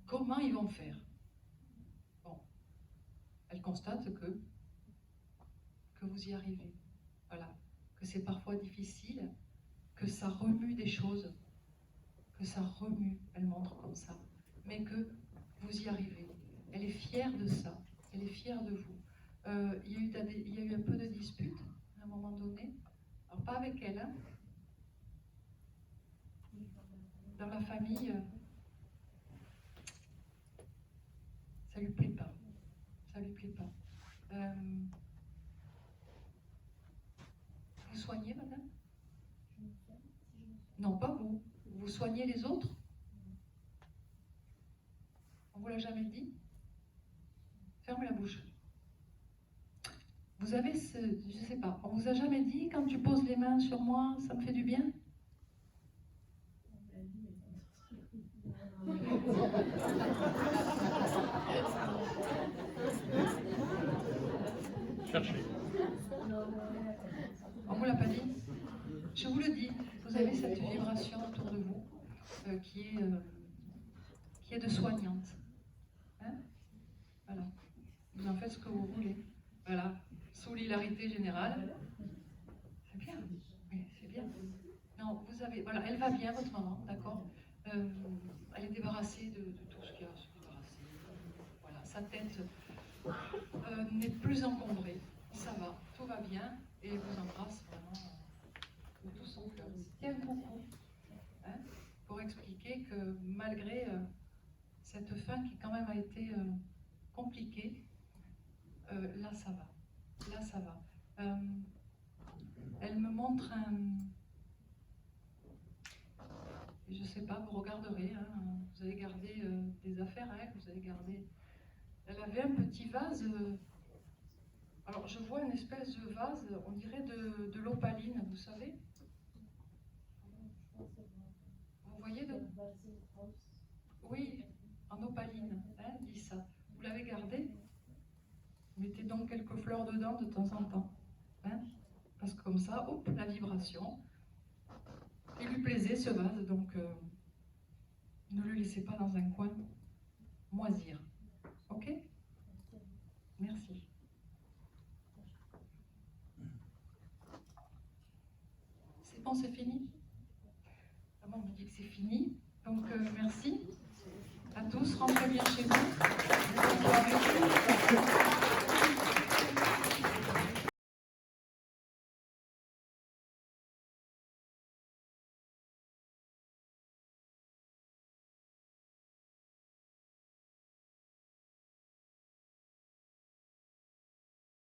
Comment ils vont faire? Bon, elle constate que vous y arrivez. Voilà, que c'est parfois difficile, que ça remue des choses, que ça remue, elle montre comme ça, mais que vous y arrivez. Elle est fière de ça, elle est fière de vous. Il y a eu un peu de dispute à un moment donné. Alors, pas avec elle, hein. Dans la famille, ça lui plaît pas. Ça lui plaît pas. Vous soignez, madame? Non, pas vous. Vous soignez les autres? On vous l'a jamais dit? Fermez la bouche. Vous avez je sais pas, on vous a jamais dit, quand tu poses les mains sur moi, ça me fait du bien? Cherchez. On vous l'a pas dit? Je vous le dis, vous avez cette vibration autour de vous qui est de soignante. Hein? Voilà. Vous en faites ce que vous voulez. Voilà. Solidarité générale. C'est bien. Oui, c'est bien. Non, vous avez. Voilà, elle va bien, votre maman, d'accord? Elle est débarrassée de tout ce qu'il y a à se débarrasser. Voilà, sa tête n'est plus encombrée. Ça va, tout va bien, et elle vous embrasse vraiment de tout son cœur. Tiens beaucoup, hein, pour expliquer que malgré cette fin qui quand même a été compliquée, là ça va. Là ça va. Elle me montre je sais pas, vous regarderez, hein, vous avez gardé des affaires à elle, vous avez gardé... Elle avait un petit vase, alors je vois une espèce de vase, on dirait de l'opaline, vous savez? Vous voyez de... Oui, en opaline, hein, dit ça. Vous l'avez gardé? Mettez donc quelques fleurs dedans de temps en temps. Hein, parce que comme ça, hop, la vibration, Il lui plaisait ce vase, donc ne le laissez pas dans un coin moisir. Ok? Merci. C'est bon, c'est fini? Vraiment, on me dit que c'est fini. Donc, merci à tous. Rentrez bien chez vous. Bonne soirée.